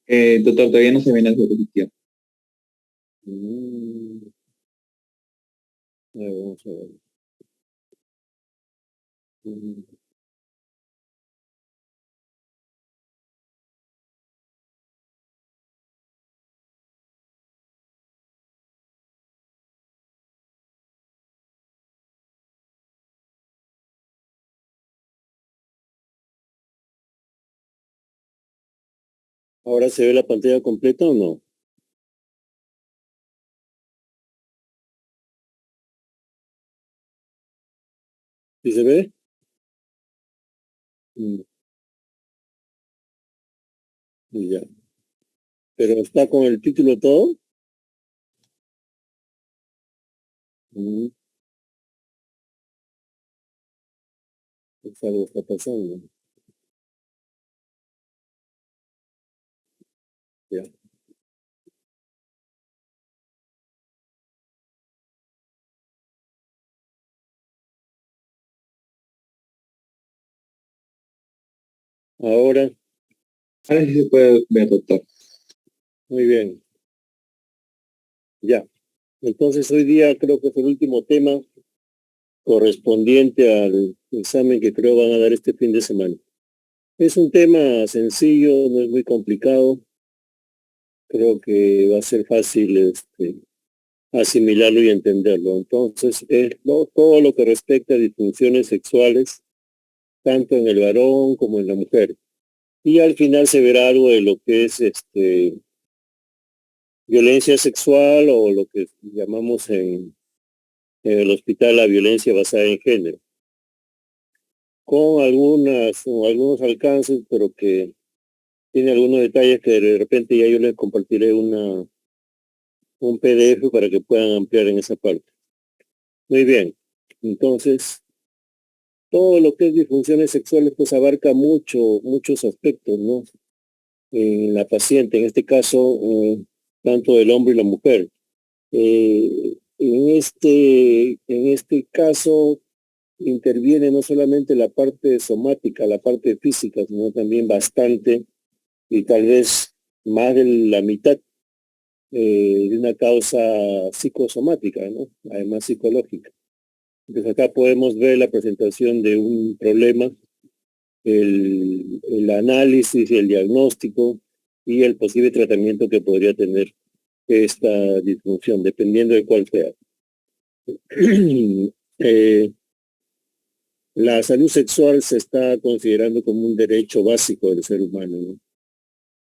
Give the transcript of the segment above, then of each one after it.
Doctor, todavía no se viene a su posición. Mm, a ver, vamos a ver. Mm, ¿Ahora se ve la pantalla completa o no? ¿Sí se ve? Mm, ya. ¿Pero está con el título todo? Mm, pues algo está pasando. Ya. Ahora, Ahora sí se puede ver, doctor. muy bien. Ya. Entonces hoy día creo que es el último tema correspondiente al examen que creo van a dar este fin de semana. Es un tema sencillo, no es muy complicado. Creo que va a ser fácil asimilarlo y entenderlo. Entonces, todo lo que respecta a disfunciones sexuales, tanto en el varón como en la mujer. Y al final se verá algo de lo que es violencia sexual o lo que llamamos en el hospital la violencia basada en género, con algunos alcances, pero que tiene algunos detalles que de repente ya yo les compartiré un PDF para que puedan ampliar en esa parte. Muy bien. Entonces, todo lo que es disfunciones sexuales pues abarca muchos aspectos, ¿no? En la paciente, en este caso, tanto el hombre y la mujer. En este caso interviene no solamente la parte somática, la parte física, sino también bastante y tal vez más de la mitad de una causa psicosomática, ¿no? Además psicológica. Entonces acá podemos ver la presentación de un problema, el análisis y el diagnóstico y el posible tratamiento que podría tener esta disfunción, dependiendo de cuál sea. Eh, la salud sexual se está considerando como un derecho básico del ser humano, ¿no?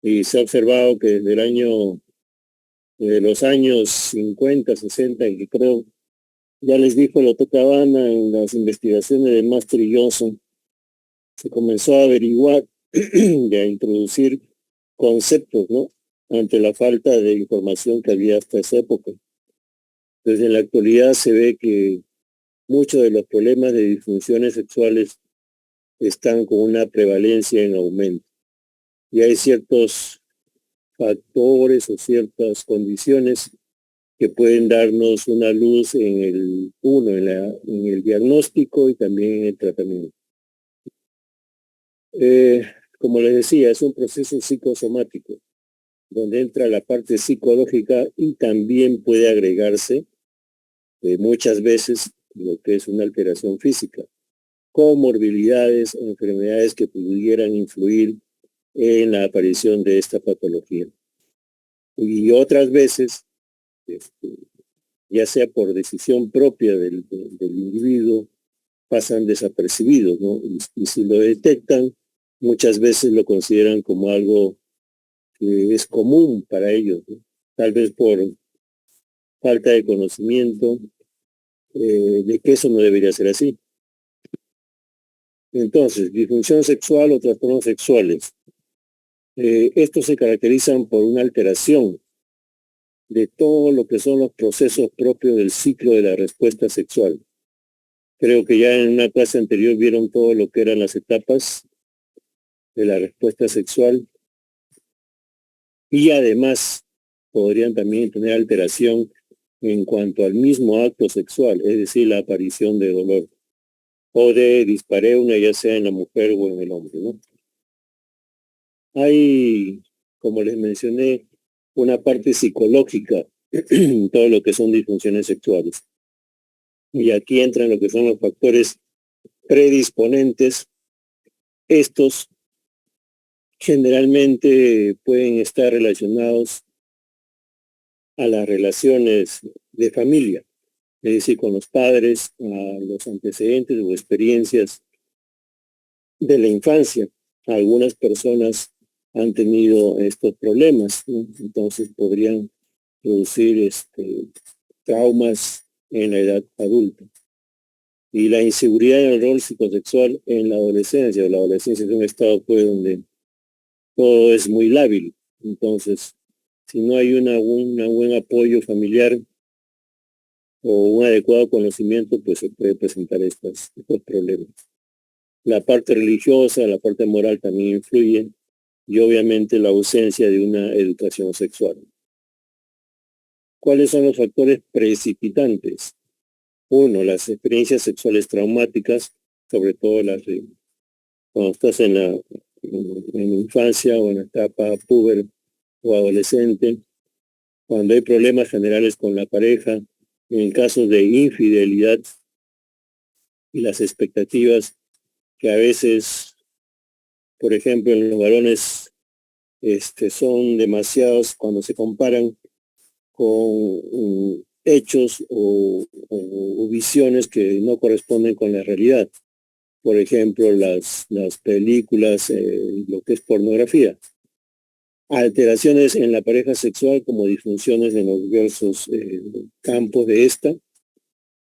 Y se ha observado que desde los años 50, 60, y que creo, ya les dijo el doctor Cabana en las investigaciones de Master y Johnson, se comenzó a averiguar y a introducir conceptos, ¿no? Ante la falta de información que había hasta esa época. Desde la actualidad se ve que muchos de los problemas de disfunciones sexuales están con una prevalencia en aumento. Y hay ciertos factores o ciertas condiciones que pueden darnos una luz en el diagnóstico y también en el tratamiento. Eh, Como les decía, es un proceso psicosomático, donde entra la parte psicológica y también puede agregarse muchas veces lo que es una alteración física, comorbilidades, enfermedades que pudieran influir en la aparición de esta patología. Y otras veces, este, ya sea por decisión propia del individuo, pasan desapercibidos, ¿no? Y si lo detectan, muchas veces lo consideran como algo que es común para ellos, ¿no? Tal vez por falta de conocimiento de que eso no debería ser así. Entonces, disfunción sexual o trastornos sexuales. Estos se caracterizan por una alteración de todo lo que son los procesos propios del ciclo de la respuesta sexual. Creo que ya en una clase anterior vieron todo lo que eran las etapas de la respuesta sexual y además podrían también tener alteración en cuanto al mismo acto sexual, es decir, la aparición de dolor o de dispareunia, ya sea en la mujer o en el hombre, ¿no? Hay como les mencioné, una parte psicológica en todo lo que son disfunciones sexuales. Y aquí entran lo que son los factores predisponentes. Estos generalmente pueden estar relacionados a las relaciones de familia, es decir, con los padres, a los antecedentes o experiencias de la infancia. Algunas personas han tenido estos problemas, ¿no? Entonces podrían producir traumas en la edad adulta. Y la inseguridad en el rol psicosexual en la adolescencia. La adolescencia es un estado pues, donde todo es muy lábil. Entonces, si no hay un buen apoyo familiar o un adecuado conocimiento, pues se puede presentar estos problemas. La parte religiosa, la parte moral también influye, y obviamente la ausencia de una educación sexual. ¿Cuáles son los factores precipitantes? Uno, las experiencias sexuales traumáticas, sobre todo cuando estás en la infancia o en la etapa puber o adolescente, cuando hay problemas generales con la pareja, en casos de infidelidad y las expectativas que a veces, por ejemplo, en los varones son demasiados cuando se comparan con hechos o visiones que no corresponden con la realidad. Por ejemplo, las películas, lo que es pornografía. Alteraciones en la pareja sexual como disfunciones en los diversos campos de esta.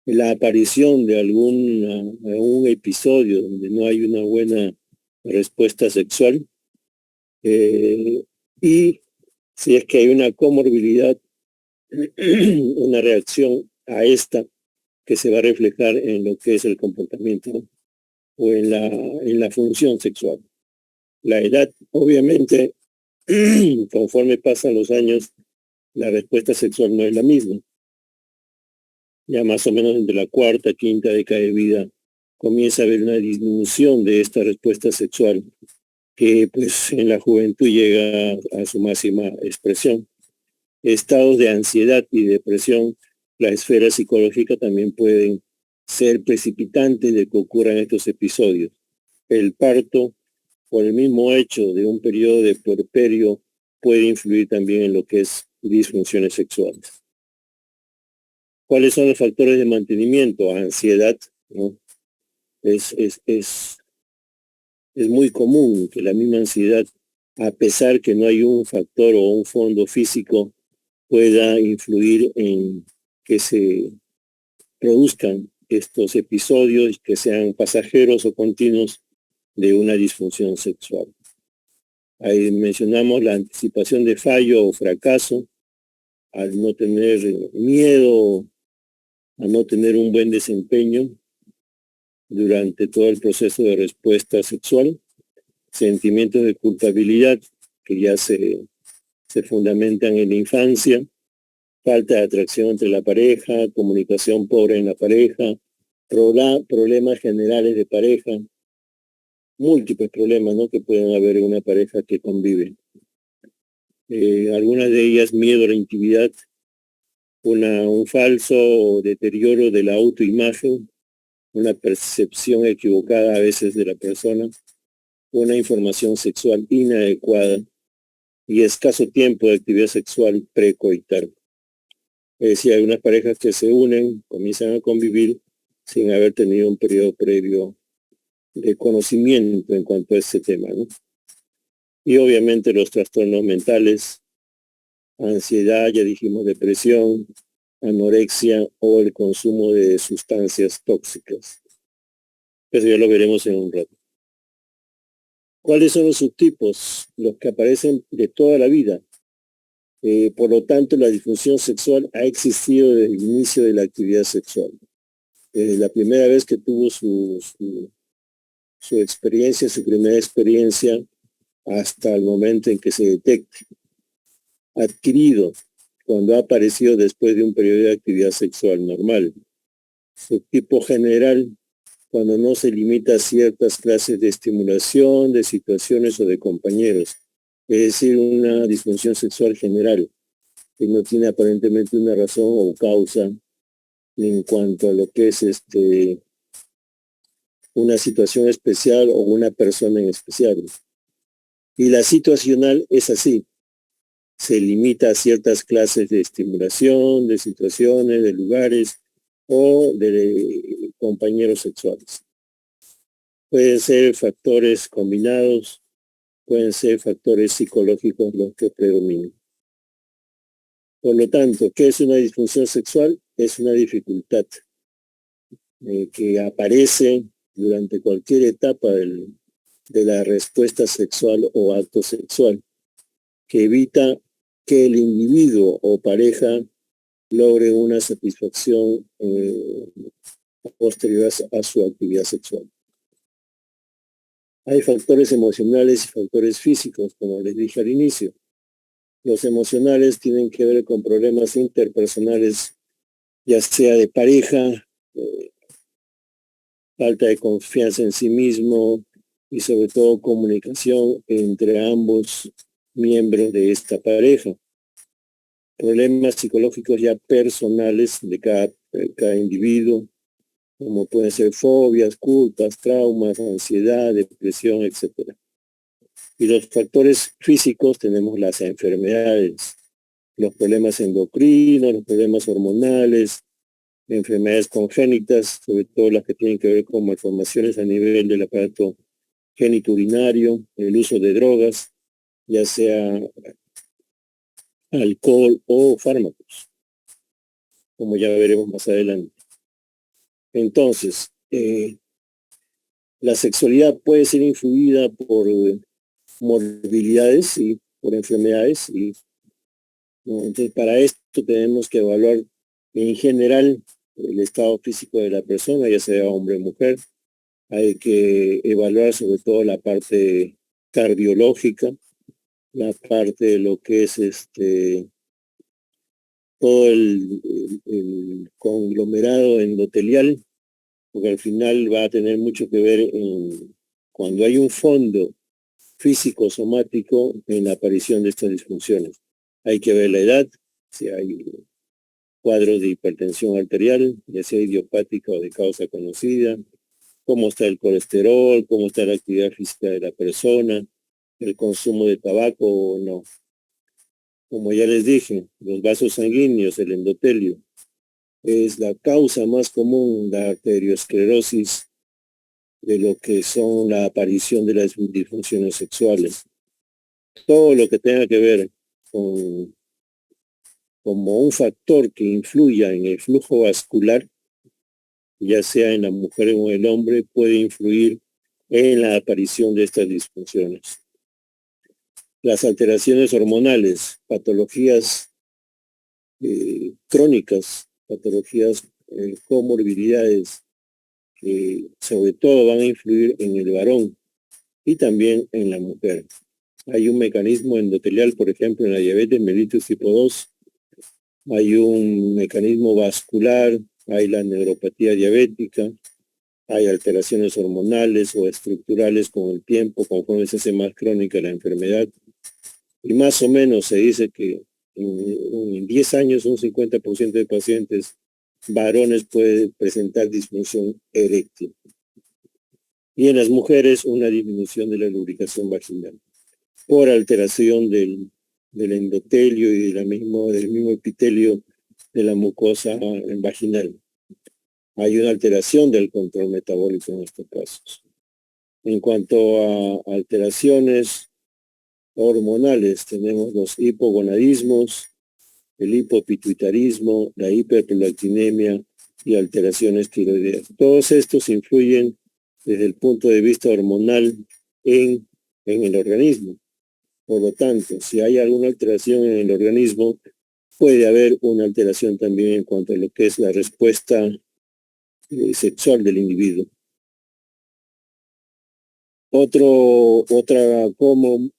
La aparición de algún episodio donde no hay una buena respuesta sexual. Y si es que hay una comorbilidad, una reacción a esta que se va a reflejar en lo que es el comportamiento, ¿no? O en la función sexual. La edad, obviamente, conforme pasan los años, la respuesta sexual no es la misma. Ya más o menos entre la cuarta, quinta década de vida comienza a haber una disminución de esta respuesta sexual que pues en la juventud llega a su máxima expresión. Estados de ansiedad y depresión, la esfera psicológica también pueden ser precipitantes de que ocurran estos episodios. El parto, por el mismo hecho de un periodo de puerperio, puede influir también en lo que es disfunciones sexuales. ¿Cuáles son los factores de mantenimiento? Ansiedad, ¿no? Es muy común que la misma ansiedad, a pesar que no hay un factor o un fondo físico, pueda influir en que se produzcan estos episodios que sean pasajeros o continuos de una disfunción sexual. Ahí mencionamos la anticipación de fallo o fracaso, al no tener miedo, a no tener un buen desempeño durante todo el proceso de respuesta sexual, sentimientos de culpabilidad que ya se fundamentan en la infancia, falta de atracción entre la pareja, comunicación pobre en la pareja, problemas generales de pareja, múltiples problemas, ¿no?, que pueden haber en una pareja que convive. Algunas de ellas, miedo a la intimidad, un falso deterioro de la autoimagen, una percepción equivocada a veces de la persona, una información sexual inadecuada y escaso tiempo de actividad sexual precoital. Es decir, hay unas parejas que se unen, comienzan a convivir sin haber tenido un periodo previo de conocimiento en cuanto a este tema, ¿no? Y obviamente los trastornos mentales, ansiedad, ya dijimos, depresión, anorexia o el consumo de sustancias tóxicas. Eso ya lo veremos en un rato. ¿Cuáles son los subtipos? Los que aparecen de toda la vida. Por lo tanto, la disfunción sexual ha existido desde el inicio de la actividad sexual. Desde la primera vez que tuvo su experiencia, su primera experiencia, hasta el momento en que se detecte. Adquirido, cuando ha aparecido después de un periodo de actividad sexual normal. Subtipo general, cuando no se limita a ciertas clases de estimulación, de situaciones o de compañeros. es decir, una disfunción sexual general, que no tiene aparentemente una razón o causa en cuanto a lo que es una situación especial o una persona en especial. Y la situacional es así, se limita a ciertas clases de estimulación, de situaciones, de lugares o de compañeros sexuales. Pueden ser factores combinados, pueden ser factores psicológicos los que predominan. Por lo tanto, ¿qué es una disfunción sexual? Es una dificultad que aparece durante cualquier etapa de la respuesta sexual o acto sexual, que evita que el individuo o pareja logre una satisfacción posterior a su actividad sexual. Hay factores emocionales y factores físicos, como les dije al inicio. Los emocionales tienen que ver con problemas interpersonales, ya sea de pareja, falta de confianza en sí mismo y sobre todo comunicación entre ambos miembros de esta pareja. Problemas psicológicos ya personales de cada individuo, como pueden ser fobias, culpas, traumas, ansiedad, depresión, etc. Y los factores físicos tenemos las enfermedades, los problemas endocrinos, los problemas hormonales, enfermedades congénitas, sobre todo las que tienen que ver con malformaciones a nivel del aparato genitourinario, el uso de drogas, ya sea alcohol o fármacos, como ya veremos más adelante. Entonces, la sexualidad puede ser influida por morbilidades y por enfermedades, ¿no? Entonces, para esto tenemos que evaluar en general el estado físico de la persona, ya sea hombre o mujer. Hay que evaluar sobre todo la parte cardiológica, la parte de lo que es todo el conglomerado endotelial, porque al final va a tener mucho que ver cuando hay un fondo físico somático en la aparición de estas disfunciones. Hay que ver la edad, si hay cuadros de hipertensión arterial, ya sea idiopática o de causa conocida, cómo está el colesterol, cómo está la actividad física de la persona, el consumo de tabaco o no. Como ya les dije, los vasos sanguíneos, el endotelio, es la causa más común de arteriosclerosis de lo que son la aparición de las disfunciones sexuales. Todo lo que tenga que ver con como un factor que influya en el flujo vascular, ya sea en la mujer o en el hombre, puede influir en la aparición de estas disfunciones. Las alteraciones hormonales, patologías crónicas, patologías, comorbilidades, que sobre todo van a influir en el varón y también en la mujer. Hay un mecanismo endotelial, por ejemplo, en la diabetes mellitus tipo 2, hay un mecanismo vascular, hay la neuropatía diabética, hay alteraciones hormonales o estructurales con el tiempo, conforme se hace más crónica la enfermedad. Y más o menos se dice que en 10 años un 50% de pacientes varones puede presentar disfunción eréctil. Y en las mujeres una disminución de la lubricación vaginal por alteración del endotelio y del mismo epitelio de la mucosa vaginal. Hay una alteración del control metabólico en estos casos. En cuanto a alteraciones hormonales, tenemos los hipogonadismos, el hipopituitarismo, la hiperprolactinemia y alteraciones tiroideas. Todos estos influyen desde el punto de vista hormonal en el organismo. Por lo tanto, si hay alguna alteración en el organismo, puede haber una alteración también en cuanto a lo que es la respuesta sexual del individuo. Otra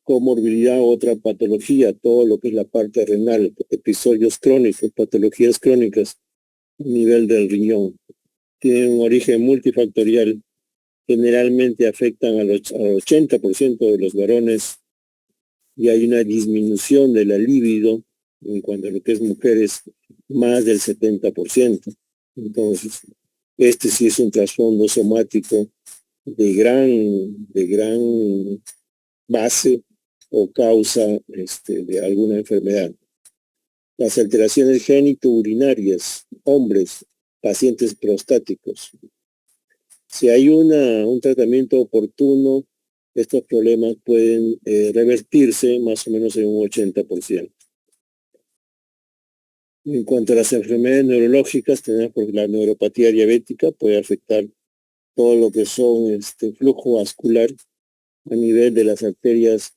comorbilidad, otra patología, todo lo que es la parte renal, episodios crónicos, patologías crónicas a nivel del riñón. Tienen un origen multifactorial, generalmente afectan al 80% de los varones y hay una disminución de la libido en cuanto a lo que es mujeres, más del 70%. Entonces, este sí es un trasfondo somático de gran base o causa de alguna enfermedad. Las alteraciones genitourinarias, hombres, pacientes prostáticos. Si hay un tratamiento oportuno, estos problemas pueden revertirse más o menos en un 80%. En cuanto a las enfermedades neurológicas, tenemos porque la neuropatía diabética puede afectar todo lo que son flujo vascular a nivel de las arterias,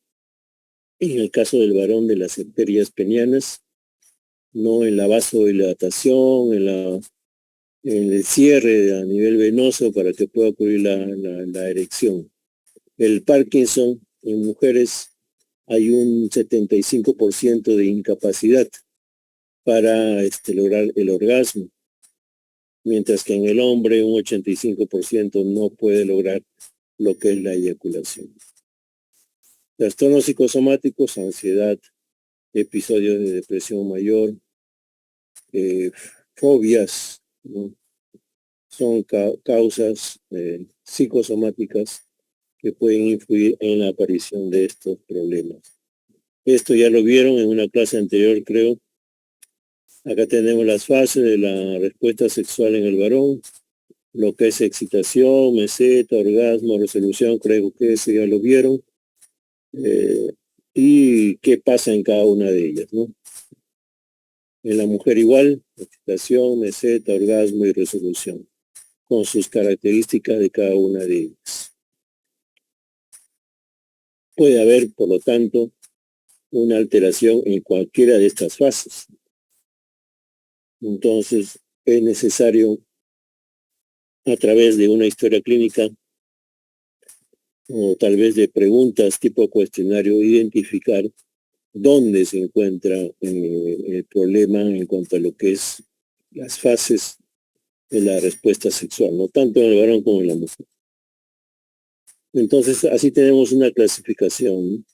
en el caso del varón de las arterias penianas, no en la vasodilatación, en el cierre a nivel venoso para que pueda ocurrir la erección. El Parkinson en mujeres hay un 75% de incapacidad para lograr el orgasmo, mientras que en el hombre un 85% no puede lograr lo que es la eyaculación. Trastornos psicosomáticos, ansiedad, episodios de depresión mayor, fobias, ¿no? Son causas psicosomáticas que pueden influir en la aparición de estos problemas. Esto ya lo vieron en una clase anterior, creo. Acá tenemos las fases de la respuesta sexual en el varón, lo que es excitación, meseta, orgasmo, resolución, creo que eso ya lo vieron. Y qué pasa en cada una de ellas, ¿no? En la mujer igual, excitación, meseta, orgasmo y resolución, con sus características de cada una de ellas. Puede haber, por lo tanto, una alteración en cualquiera de estas fases. Entonces, es necesario, a través de una historia clínica, o tal vez de preguntas tipo cuestionario, identificar dónde se encuentra el problema en cuanto a lo que es las fases de la respuesta sexual, no tanto en el varón como en la mujer. Entonces, así tenemos una clasificación.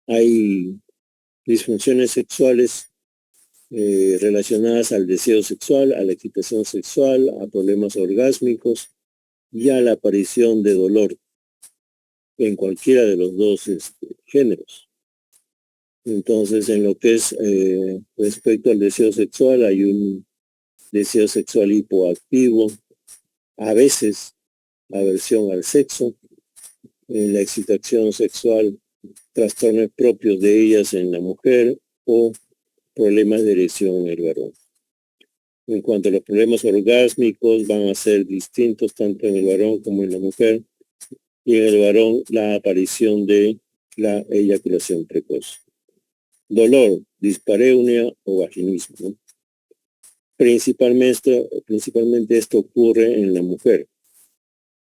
Hay disfunciones sexuales relacionadas al deseo sexual, a la excitación sexual, a problemas orgásmicos y a la aparición de dolor en cualquiera de los dos géneros. Entonces, en lo que es respecto al deseo sexual, hay un deseo sexual hipoactivo, a veces aversión al sexo, en la excitación sexual, trastornos propios de ellas en la mujer o problemas de erección en el varón. En cuanto a los problemas orgásmicos, van a ser distintos tanto en el varón como en la mujer, y en el varón la aparición de la eyaculación precoz. Dolor, dispareunia o vaginismo, ¿no? Principalmente esto ocurre en la mujer,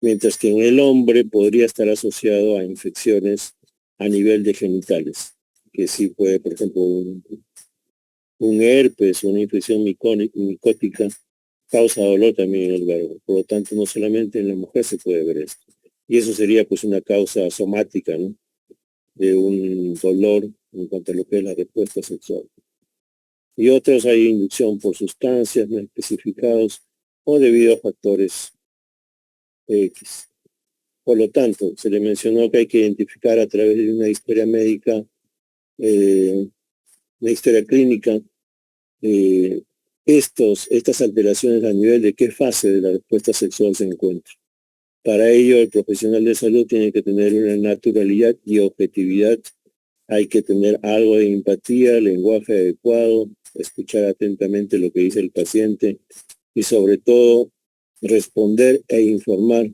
mientras que en el hombre podría estar asociado a infecciones a nivel de genitales, que sí puede, por ejemplo, un herpes, una infección micótica, causa dolor también en el varón. Por lo tanto, no solamente en la mujer se puede ver esto. Y eso sería pues una causa somática, ¿no? De un dolor en cuanto a lo que es la respuesta sexual. Y otros hay inducción por sustancias no especificados o debido a factores X. Por lo tanto, se le mencionó que hay que identificar a través de una historia médica, una historia clínica, estas alteraciones a nivel de qué fase de la respuesta sexual se encuentra. Para ello, el profesional de salud tiene que tener una naturalidad y objetividad. Hay que tener algo de empatía, lenguaje adecuado, escuchar atentamente lo que dice el paciente y sobre todo responder e informar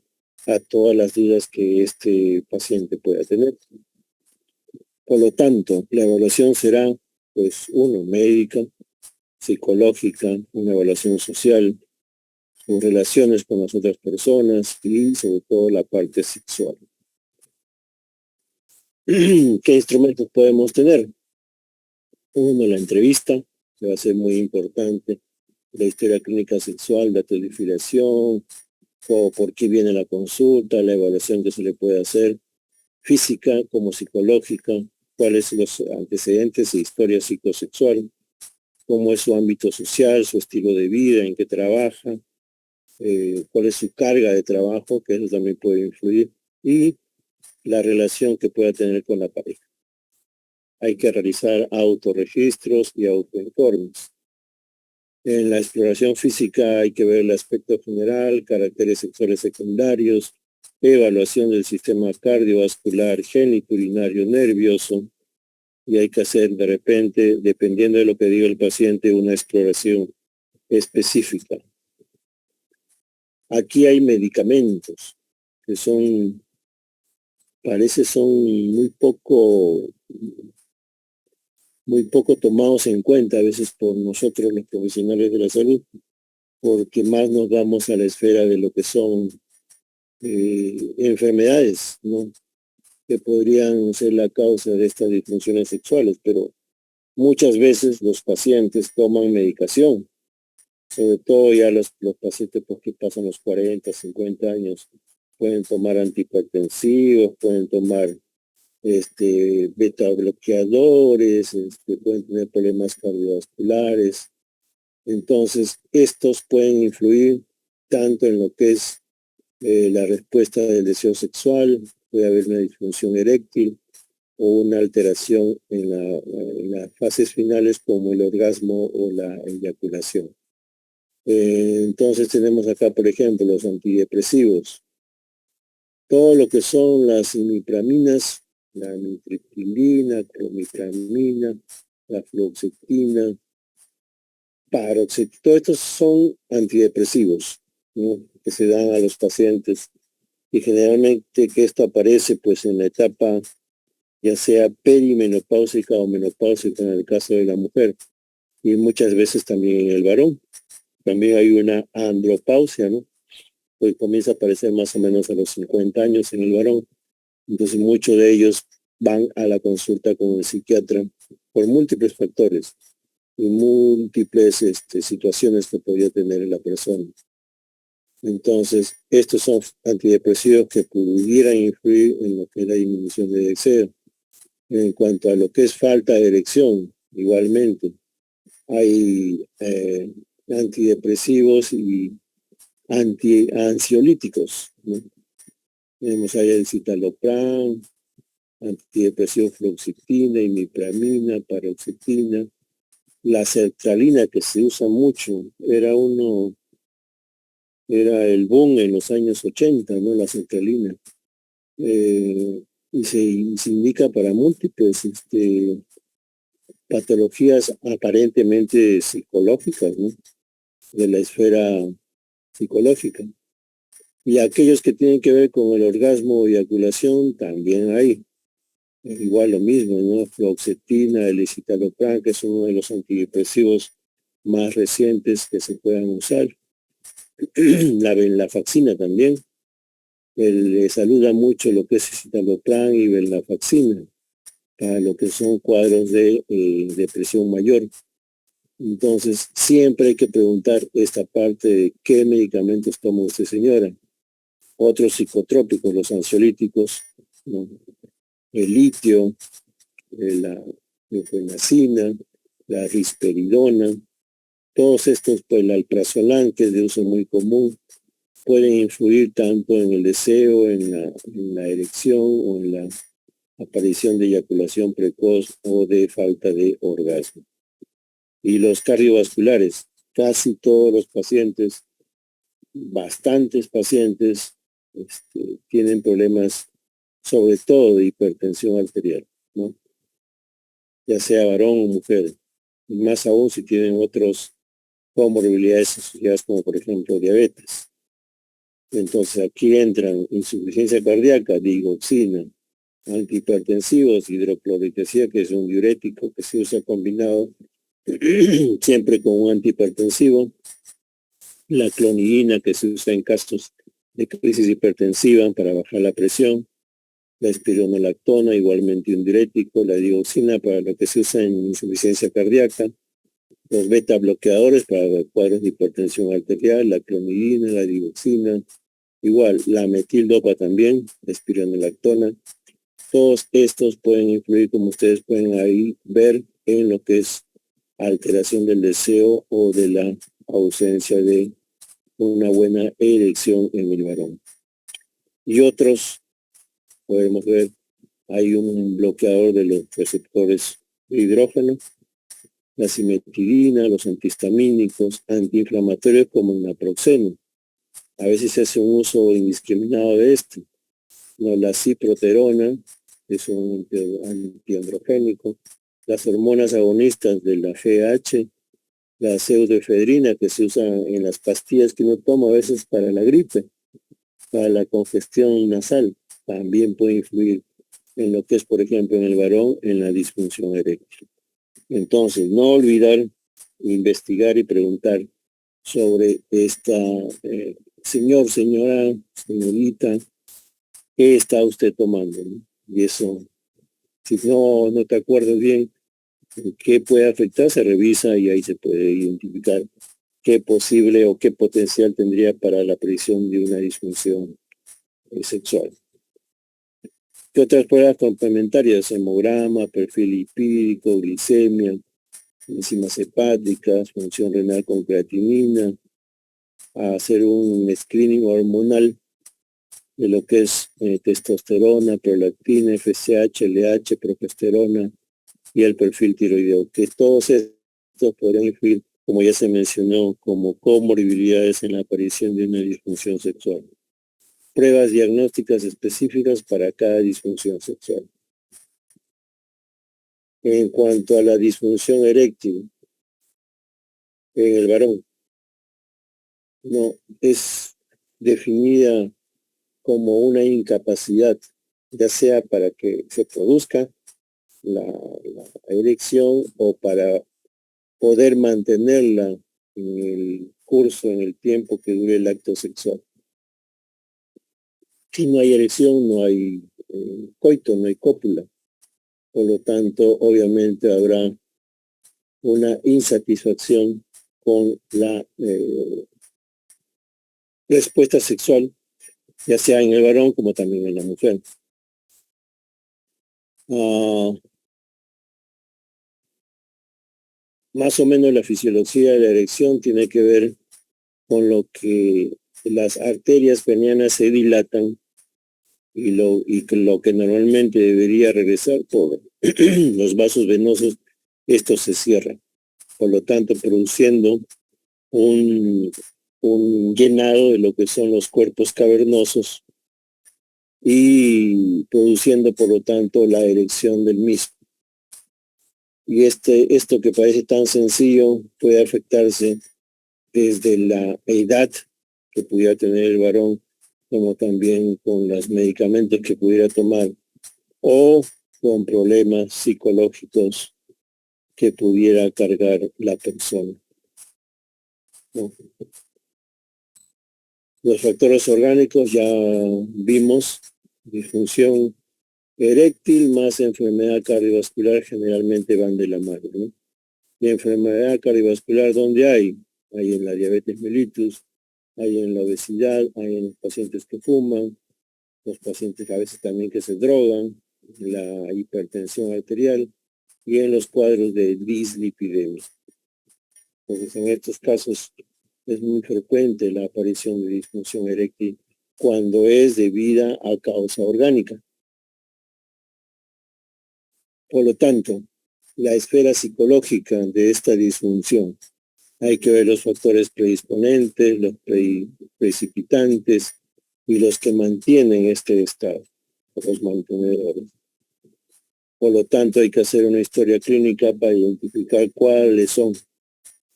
a todas las dudas que este paciente pueda tener. Por lo tanto, la evaluación será, pues, médica, psicológica, una evaluación social, sus relaciones con las otras personas y sobre todo la parte sexual. ¿Qué instrumentos podemos tener? Uno, la entrevista, que va a ser muy importante, la historia clínica sexual, datos de filiación, o por qué viene la consulta, la evaluación que se le puede hacer, física como psicológica, cuáles son los antecedentes e historia psicosexual, cómo es su ámbito social, su estilo de vida, en qué trabaja, cuál es su carga de trabajo, que eso también puede influir, y la relación que pueda tener con la pareja. Hay que realizar autorregistros y autoinformes. En la exploración física hay que ver el aspecto general, caracteres sexuales secundarios, evaluación del sistema cardiovascular, geniturinario, nervioso, y hay que hacer de repente, dependiendo de lo que diga el paciente, una exploración específica. Aquí hay medicamentos que parece son muy poco tomados en cuenta a veces por nosotros los profesionales de la salud, porque más nos vamos a la esfera de lo que son enfermedades, ¿no?, que podrían ser la causa de estas disfunciones sexuales, pero muchas veces los pacientes toman medicación, sobre todo ya los pacientes que pasan los 40, 50 años, pueden tomar antihipertensivos, pueden tomar beta bloqueadores, pueden tener problemas cardiovasculares. Entonces, estos pueden influir tanto en lo que es la respuesta del deseo sexual, puede haber una disfunción eréctil o una alteración en las fases finales como el orgasmo o la eyaculación. Entonces tenemos acá, por ejemplo, los antidepresivos. Todo lo que son las imipraminas, la amitriptilina, clomipramina, la fluoxetina, paroxetina, todos estos son antidepresivos, ¿no?, que se dan a los pacientes, y generalmente que esto aparece pues en la etapa ya sea perimenopáusica o menopáusica en el caso de la mujer, y muchas veces también en el varón. También hay una andropausia, ¿no?, pues comienza a aparecer más o menos a los 50 años en el varón. Entonces muchos de ellos van a la consulta con el psiquiatra por múltiples factores y múltiples situaciones que podría tener la persona. Entonces, estos son antidepresivos que pudieran influir en lo que es la disminución de deseo. En cuanto a lo que es falta de erección, igualmente, hay antidepresivos y ansiolíticos, ¿no? Tenemos ahí el citalopram, antidepresivo fluoxetina, imipramina, paroxetina, la sertralina, que se usa mucho, era el boom en los años 80, ¿no?, la sertralina. Y se indica para múltiples patologías aparentemente psicológicas, ¿no?, de la esfera psicológica. Y aquellos que tienen que ver con el orgasmo o eyaculación, también hay. Igual lo mismo, ¿no?, fluoxetina, el escitalopram, que es uno de los antidepresivos más recientes que se puedan usar. La venlafaxina también. Le saluda mucho lo que es escitalopram y venlafaxina para lo que son cuadros de depresión mayor. Entonces, siempre hay que preguntar esta parte de qué medicamentos toma usted, señora. Otros psicotrópicos, los ansiolíticos, ¿no?, el litio, la flufenacina, la risperidona, todos estos, pues el alprazolam, que es de uso muy común, pueden influir tanto en el deseo, en la erección o en la aparición de eyaculación precoz o de falta de orgasmo. Y los cardiovasculares, casi todos los pacientes, bastantes pacientes, tienen problemas, sobre todo de hipertensión arterial, ¿no?, ya sea varón o mujer, y más aún si tienen otros comorbilidades asociadas como por ejemplo diabetes. Entonces aquí entran insuficiencia cardíaca, digoxina, antihipertensivos, hidroclorotiazida, que es un diurético que se usa combinado siempre con un antihipertensivo, la clonidina, que se usa en casos de crisis hipertensiva para bajar la presión, la espironolactona, igualmente un diurético, la dioxina para lo que se usa en insuficiencia cardíaca, los beta bloqueadores para cuadros de hipertensión arterial, la clonidina, la dioxina, igual la metildopa también, la espironolactona, Todos estos pueden influir, como ustedes pueden ahí ver, en lo que es alteración del deseo o de la ausencia de una buena erección en el varón. Y otros, podemos ver, hay un bloqueador de los receptores de hidrógeno, la simetidina, los antihistamínicos, antiinflamatorios como el naproxeno. A veces se hace un uso indiscriminado de este. No, la ciproterona es un antiandrogénico, las hormonas agonistas de la GH, la pseudoefedrina que se usa en las pastillas que uno toma a veces para la gripe, para la congestión nasal, también puede influir en lo que es, por ejemplo, en el varón, en la disfunción eréctil. Entonces, no olvidar investigar y preguntar sobre esta, señor, señora, señorita, ¿qué está usted tomando? ¿No? Y eso, si no te acuerdas bien qué puede afectar, se revisa y ahí se puede identificar qué posible o qué potencial tendría para la predicción de una disfunción sexual. ¿Qué otras pruebas complementarias? Hemograma, perfil lipídico, glicemia, enzimas hepáticas, función renal con creatinina, hacer un screening hormonal de lo que es testosterona, prolactina, FSH, LH, progesterona y el perfil tiroideo, que todos estos podrían influir, como ya se mencionó, como comorbilidades en la aparición de una disfunción sexual. Pruebas diagnósticas específicas para cada disfunción sexual. En cuanto a la disfunción eréctil en el varón, no es definida como una incapacidad, ya sea para que se produzca la erección o para poder mantenerla en el curso, en el tiempo que dure el acto sexual. Si no hay erección, no hay coito, no hay cópula. Por lo tanto, obviamente habrá una insatisfacción con la respuesta sexual, ya sea en el varón como también en la mujer. Más o menos la fisiología de la erección tiene que ver con lo que las arterias penianas se dilatan y lo que normalmente debería regresar por los vasos venosos, esto se cierra. Por lo tanto, produciendo un llenado de lo que son los cuerpos cavernosos y produciendo, por lo tanto, la erección del mismo. Y esto que parece tan sencillo puede afectarse desde la edad que pudiera tener el varón, como también con los medicamentos que pudiera tomar, o con problemas psicológicos que pudiera cargar la persona. ¿No? Los factores orgánicos ya vimos, disfunción eréctil más enfermedad cardiovascular generalmente van de la mano, ¿no? La enfermedad cardiovascular, ¿dónde hay? Hay en la diabetes mellitus, hay en la obesidad, hay en los pacientes que fuman, los pacientes a veces también que se drogan, la hipertensión arterial y en los cuadros de dislipidemia. Entonces, en estos casos es muy frecuente la aparición de disfunción eréctil cuando es debida a causa orgánica. Por lo tanto, la esfera psicológica de esta disfunción, hay que ver los factores predisponentes, los precipitantes y los que mantienen este estado, los mantenedores. Por lo tanto, hay que hacer una historia clínica para identificar cuáles son,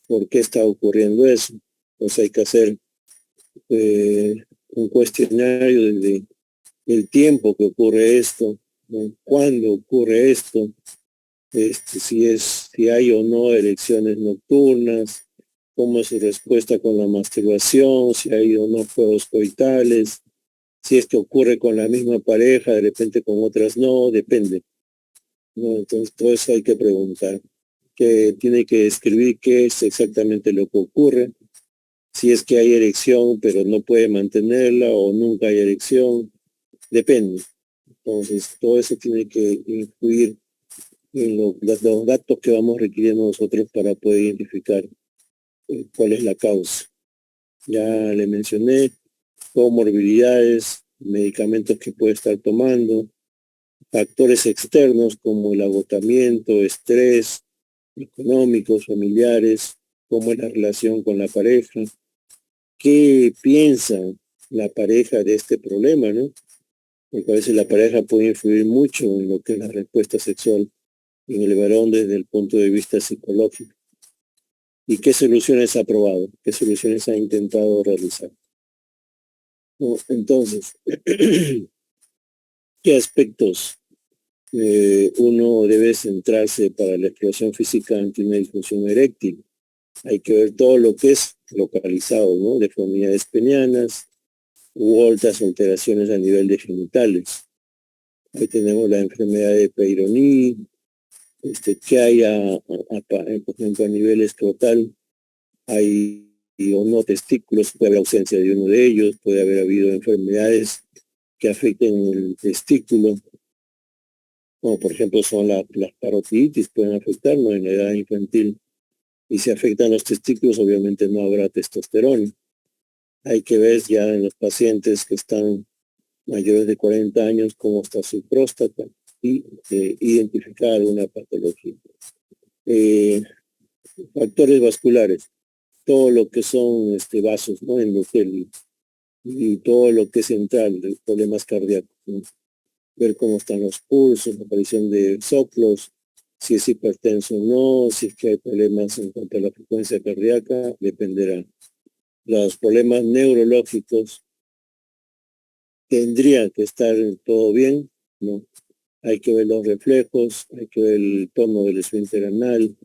por qué está ocurriendo eso. Entonces hay que hacer un cuestionario de el tiempo que ocurre esto, ¿no? Cuándo ocurre esto, si hay o no erecciones nocturnas, cómo es su respuesta con la masturbación, si hay o no juegos coitales, si es que ocurre con la misma pareja, de repente con otras no, depende. ¿No? Entonces todo eso hay que preguntar, que tiene que describir qué es exactamente lo que ocurre, si es que hay erección pero no puede mantenerla o nunca hay erección, depende. Entonces, todo eso tiene que influir en los datos que vamos requiriendo nosotros para poder identificar cuál es la causa. Ya le mencioné comorbilidades, medicamentos que puede estar tomando, factores externos como el agotamiento, estrés, económicos, familiares, cómo es la relación con la pareja, qué piensa la pareja de este problema, ¿no? Porque a veces la pareja puede influir mucho en lo que es la respuesta sexual en el varón desde el punto de vista psicológico. ¿Y qué soluciones ha probado? ¿Qué soluciones ha intentado realizar? ¿No? Entonces, ¿qué aspectos uno debe centrarse para la exploración física ante una disfunción eréctil? Hay que ver todo lo que es localizado, ¿no? Deformidades penianas u otras alteraciones a nivel de genitales. Ahí tenemos la enfermedad de Peyronie, que hay, por ejemplo, a nivel escrotal, hay o no testículos, puede haber ausencia de uno de ellos, puede haber habido enfermedades que afecten el testículo, como por ejemplo son las parotiditis, pueden afectarnos en la edad infantil. Y si afectan los testículos, obviamente no habrá testosterona. Hay que ver ya en los pacientes que están mayores de 40 años cómo está su próstata y identificar alguna patología. Factores vasculares, todo lo que son vasos, ¿no? Endotelios y todo lo que es central, de problemas cardíacos, ¿no? Ver cómo están los pulsos, la aparición de soplos, si es hipertenso o no, si es que hay problemas en cuanto a la frecuencia cardíaca, dependerá. Los problemas neurológicos tendría que estar todo bien, ¿no? Hay que ver los reflejos, hay que ver el tono del esfínter anal,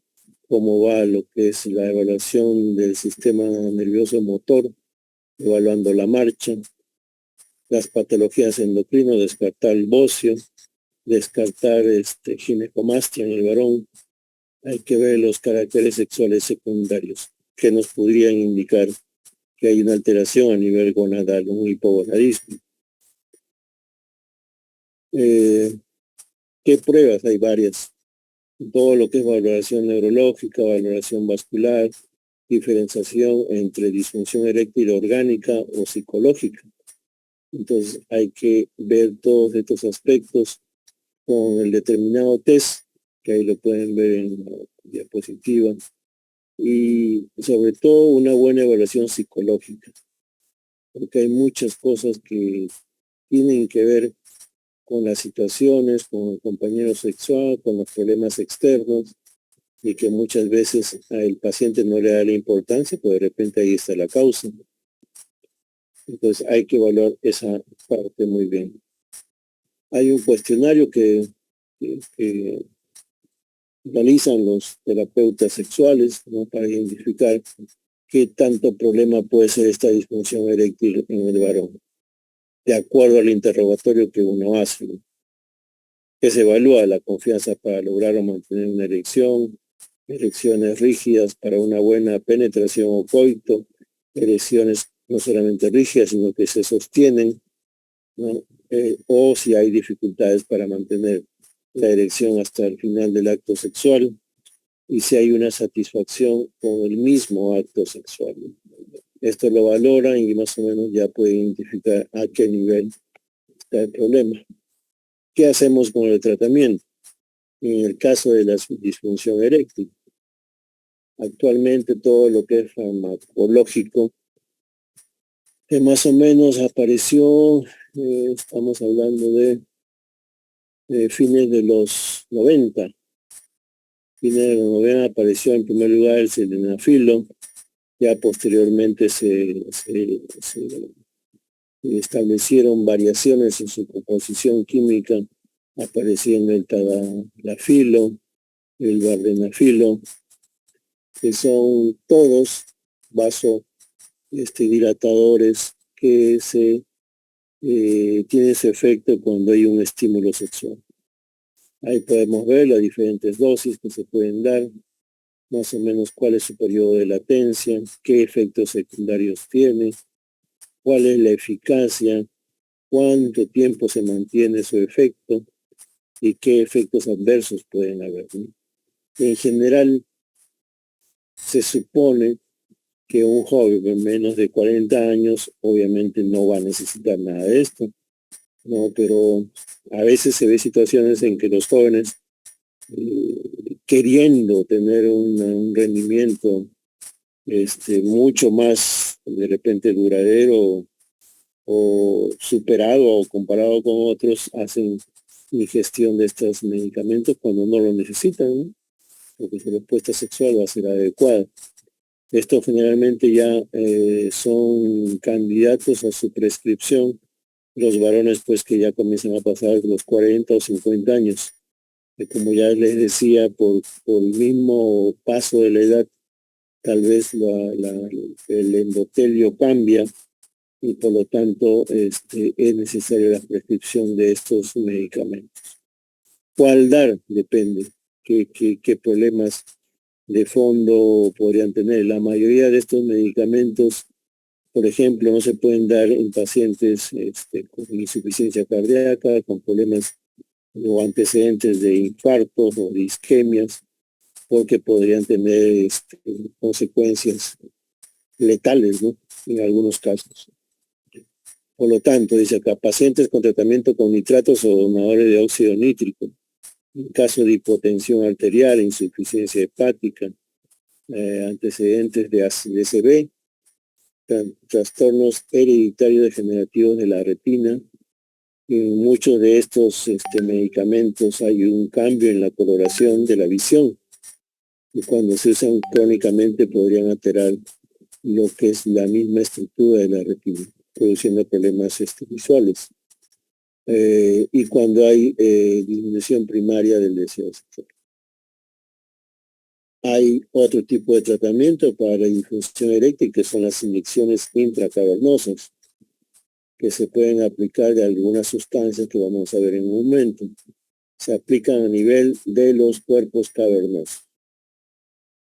cómo va lo que es la evaluación del sistema nervioso motor, evaluando la marcha, las patologías endocrinas, descartar el bocio, descartar ginecomastia en el varón. Hay que ver los caracteres sexuales secundarios que nos podrían indicar que hay una alteración a nivel gonadal, un hipogonadismo. ¿Qué pruebas? Hay varias. Todo lo que es valoración neurológica, valoración vascular, diferenciación entre disfunción eréctil orgánica o psicológica. Entonces hay que ver todos estos aspectos con el determinado test, que ahí lo pueden ver en la diapositiva, y sobre todo una buena evaluación psicológica, porque hay muchas cosas que tienen que ver con las situaciones, con el compañero sexual, con los problemas externos, y que muchas veces al paciente no le da la importancia, pero de repente ahí está la causa. Entonces hay que evaluar esa parte muy bien. Hay un cuestionario que realizan los terapeutas sexuales, ¿no? Para identificar qué tanto problema puede ser esta disfunción eréctil en el varón, de acuerdo al interrogatorio que uno hace, ¿no? Que se evalúa la confianza para lograr o mantener una erección, erecciones rígidas para una buena penetración o coito, erecciones no solamente rígidas, sino que se sostienen, ¿no? O si hay dificultades para mantener la erección hasta el final del acto sexual, y si hay una satisfacción con el mismo acto sexual. Esto lo valoran y más o menos ya puede identificar a qué nivel está el problema. ¿Qué hacemos con el tratamiento? En el caso de la disfunción eréctil, actualmente todo lo que es farmacológico, que más o menos apareció, estamos hablando de fines de los 90. Fines de los 90 apareció en primer lugar el sildenafilo, ya posteriormente se establecieron variaciones en su composición química, apareciendo el tadalafilo, el vardenafilo, que son todos vasodilatadores que tienen ese efecto cuando hay un estímulo sexual. Ahí podemos ver las diferentes dosis que se pueden dar, más o menos cuál es su periodo de latencia, qué efectos secundarios tiene, cuál es la eficacia, cuánto tiempo se mantiene su efecto y qué efectos adversos pueden haber, ¿no? En general, se supone que un joven de menos de 40 años obviamente no va a necesitar nada de esto, ¿no? Pero a veces se ve situaciones en que los jóvenes, queriendo tener un rendimiento mucho más de repente duradero o superado o comparado con otros, hacen ingestión de estos medicamentos cuando no lo necesitan, ¿no? Porque su respuesta sexual va a ser adecuada. Estos generalmente ya son candidatos a su prescripción los varones pues que ya comienzan a pasar los 40 o 50 años. Que como ya les decía, por el mismo paso de la edad, tal vez el endotelio cambia y por lo tanto es necesaria la prescripción de estos medicamentos. ¿Cuál dar? Depende. ¿Qué problemas de fondo podrían tener? La mayoría de estos medicamentos, por ejemplo, no se pueden dar en pacientes con insuficiencia cardíaca, con problemas o antecedentes de infartos o de isquemias, porque podrían tener consecuencias letales, ¿no? En algunos casos. Por lo tanto, dice acá, pacientes con tratamiento con nitratos o donadores de óxido nítrico, en caso de hipotensión arterial, insuficiencia hepática, antecedentes de ACV, trastornos hereditarios degenerativos de la retina. En muchos de estos medicamentos hay un cambio en la coloración de la visión y cuando se usan crónicamente podrían alterar lo que es la misma estructura de la retina, produciendo problemas visuales. Y cuando hay disminución primaria del deseo sexual. Hay otro tipo de tratamiento para la disfunción eréctil, que son las inyecciones intracavernosas, que se pueden aplicar de algunas sustancias que vamos a ver en un momento. Se aplican a nivel de los cuerpos cavernosos,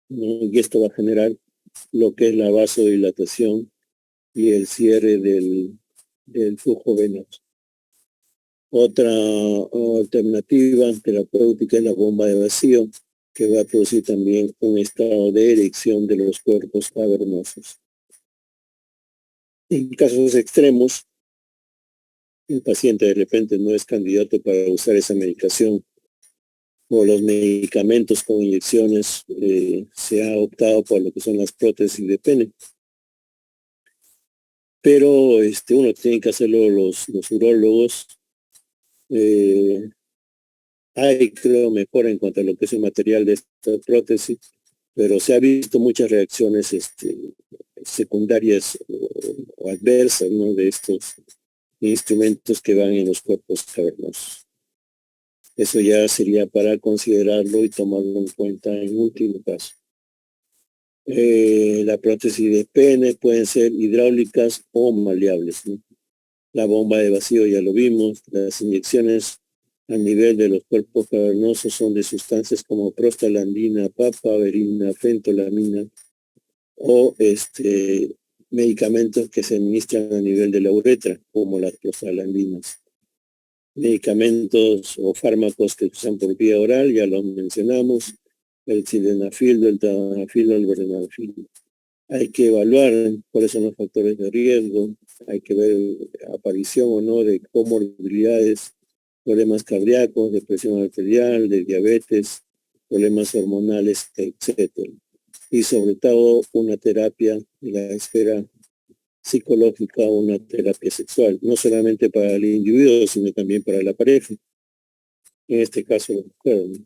¿no? Y esto va a generar lo que es la vasodilatación y el cierre del flujo venoso. Otra alternativa terapéutica es la bomba de vacío, que va a producir también un estado de erección de los cuerpos cavernosos. En casos extremos, el paciente de repente no es candidato para usar esa medicación o los medicamentos con inyecciones, se ha optado por lo que son las prótesis de pene. Pero uno tiene que hacerlo los urólogos. Hay, creo, mejor en cuanto a lo que es el material de esta prótesis, pero se ha visto muchas reacciones secundarias o adversas, ¿no? De estos instrumentos que van en los cuerpos cavernosos. Eso ya sería para considerarlo y tomarlo en cuenta en último caso. La prótesis de pene pueden ser hidráulicas o maleables, ¿no? La bomba de vacío ya lo vimos. Las inyecciones a nivel de los cuerpos cavernosos son de sustancias como prostaglandina, papaverina, fentolamina o medicamentos que se administran a nivel de la uretra, como las prostaglandinas. Medicamentos o fármacos que se usan por vía oral, ya los mencionamos, el sildenafil, el tadalafil, el verdenafil. Hay que evaluar cuáles son los factores de riesgo, hay que ver aparición o no de comorbilidades, problemas cardíacos, de presión arterial, de diabetes, problemas hormonales, etc. Y sobre todo una terapia de la esfera psicológica, una terapia sexual, no solamente para el individuo, sino también para la pareja. En este caso, la mujer, ¿no?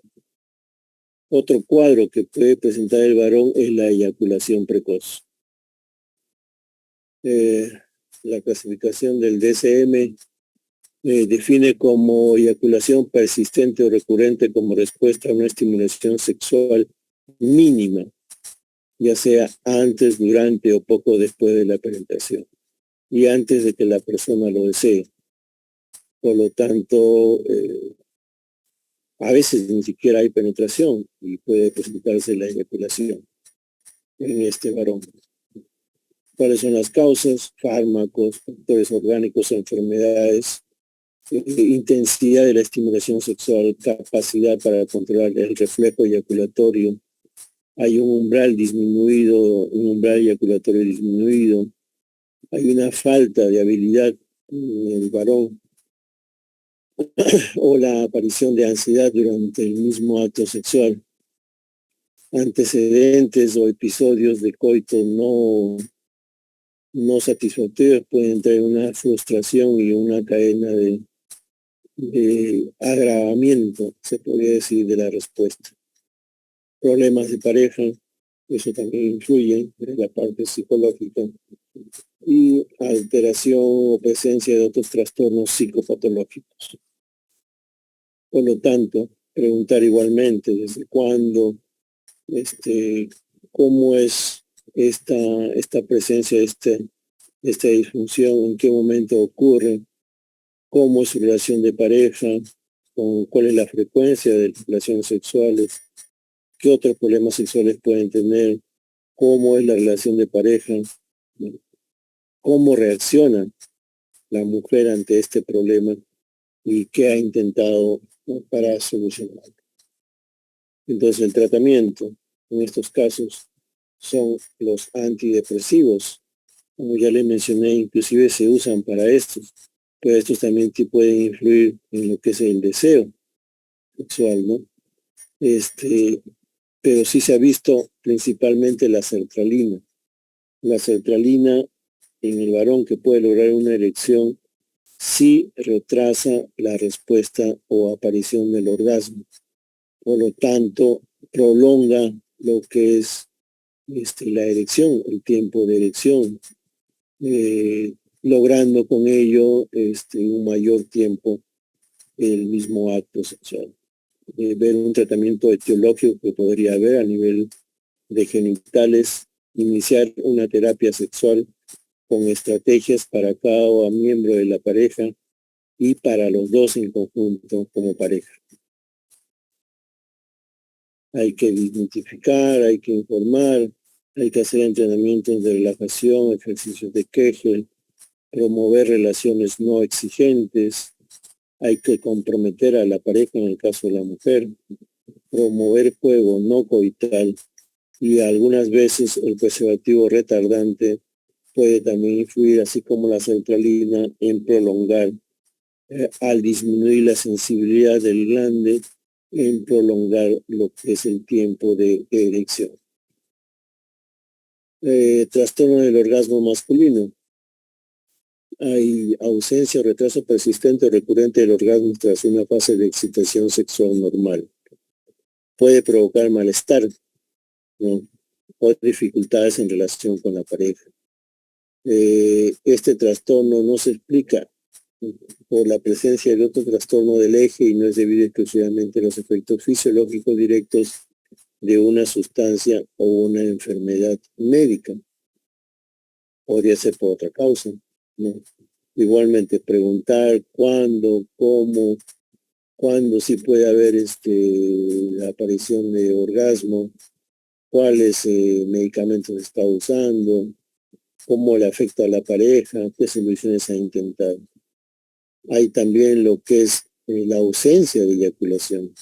Otro cuadro que puede presentar el varón es la eyaculación precoz. La clasificación del DSM define como eyaculación persistente o recurrente como respuesta a una estimulación sexual mínima, ya sea antes, durante o poco después de la penetración y antes de que la persona lo desee. Por lo tanto, a veces ni siquiera hay penetración y puede presentarse la eyaculación en este varón. ¿Cuáles son las causas? Fármacos, factores orgánicos, enfermedades, intensidad de la estimulación sexual, capacidad para controlar el reflejo eyaculatorio. Hay un umbral disminuido, un umbral eyaculatorio disminuido. Hay una falta de habilidad en el varón o la aparición de ansiedad durante el mismo acto sexual. Antecedentes o episodios de coito no satisfactorios pueden traer una frustración y una cadena de agravamiento, se podría decir, de la respuesta. Problemas de pareja, eso también influye en la parte psicológica. Y alteración o presencia de otros trastornos psicopatológicos. Por lo tanto, preguntar igualmente desde cuándo, cómo es esta presencia, esta disfunción, en qué momento ocurre, cómo es su relación de pareja, cuál es la frecuencia de las relaciones sexuales, qué otros problemas sexuales pueden tener, cómo es la relación de pareja, cómo reacciona la mujer ante este problema y qué ha intentado, ¿no?, para solucionarlo. Entonces el tratamiento en estos casos son los antidepresivos. Como ya le mencioné, inclusive se usan para estos, pero estos también pueden influir en lo que es el deseo sexual, ¿no? Pero sí se ha visto principalmente la sertralina. La sertralina en el varón que puede lograr una erección sí retrasa la respuesta o aparición del orgasmo. Por lo tanto, prolonga lo que es la erección, el tiempo de erección, logrando con ello un mayor tiempo el mismo acto sexual. Ver un tratamiento etiológico que podría haber a nivel de genitales, iniciar una terapia sexual con estrategias para cada miembro de la pareja y para los dos en conjunto como pareja. Hay que identificar, hay que informar, hay que hacer entrenamientos de relajación, ejercicios de Kegel, promover relaciones no exigentes, hay que comprometer a la pareja en el caso de la mujer, promover juego no coital y algunas veces el preservativo retardante puede también influir, así como la sertralina, en prolongar, al disminuir la sensibilidad del glande, en prolongar lo que es el tiempo de erección. Trastorno del orgasmo masculino. Hay ausencia o retraso persistente o recurrente del orgasmo tras una fase de excitación sexual normal. Puede provocar malestar, ¿no?, o dificultades en relación con la pareja. Este trastorno no se explica por la presencia de otro trastorno del eje y no es debido exclusivamente a los efectos fisiológicos directos de una sustancia o una enfermedad médica. Podría ser por otra causa, ¿no? Igualmente preguntar cuándo, cómo, cuándo sí puede haber la aparición de orgasmo, cuáles medicamentos está usando, cómo le afecta a la pareja, qué soluciones ha intentado. Hay también lo que es la ausencia de eyaculación.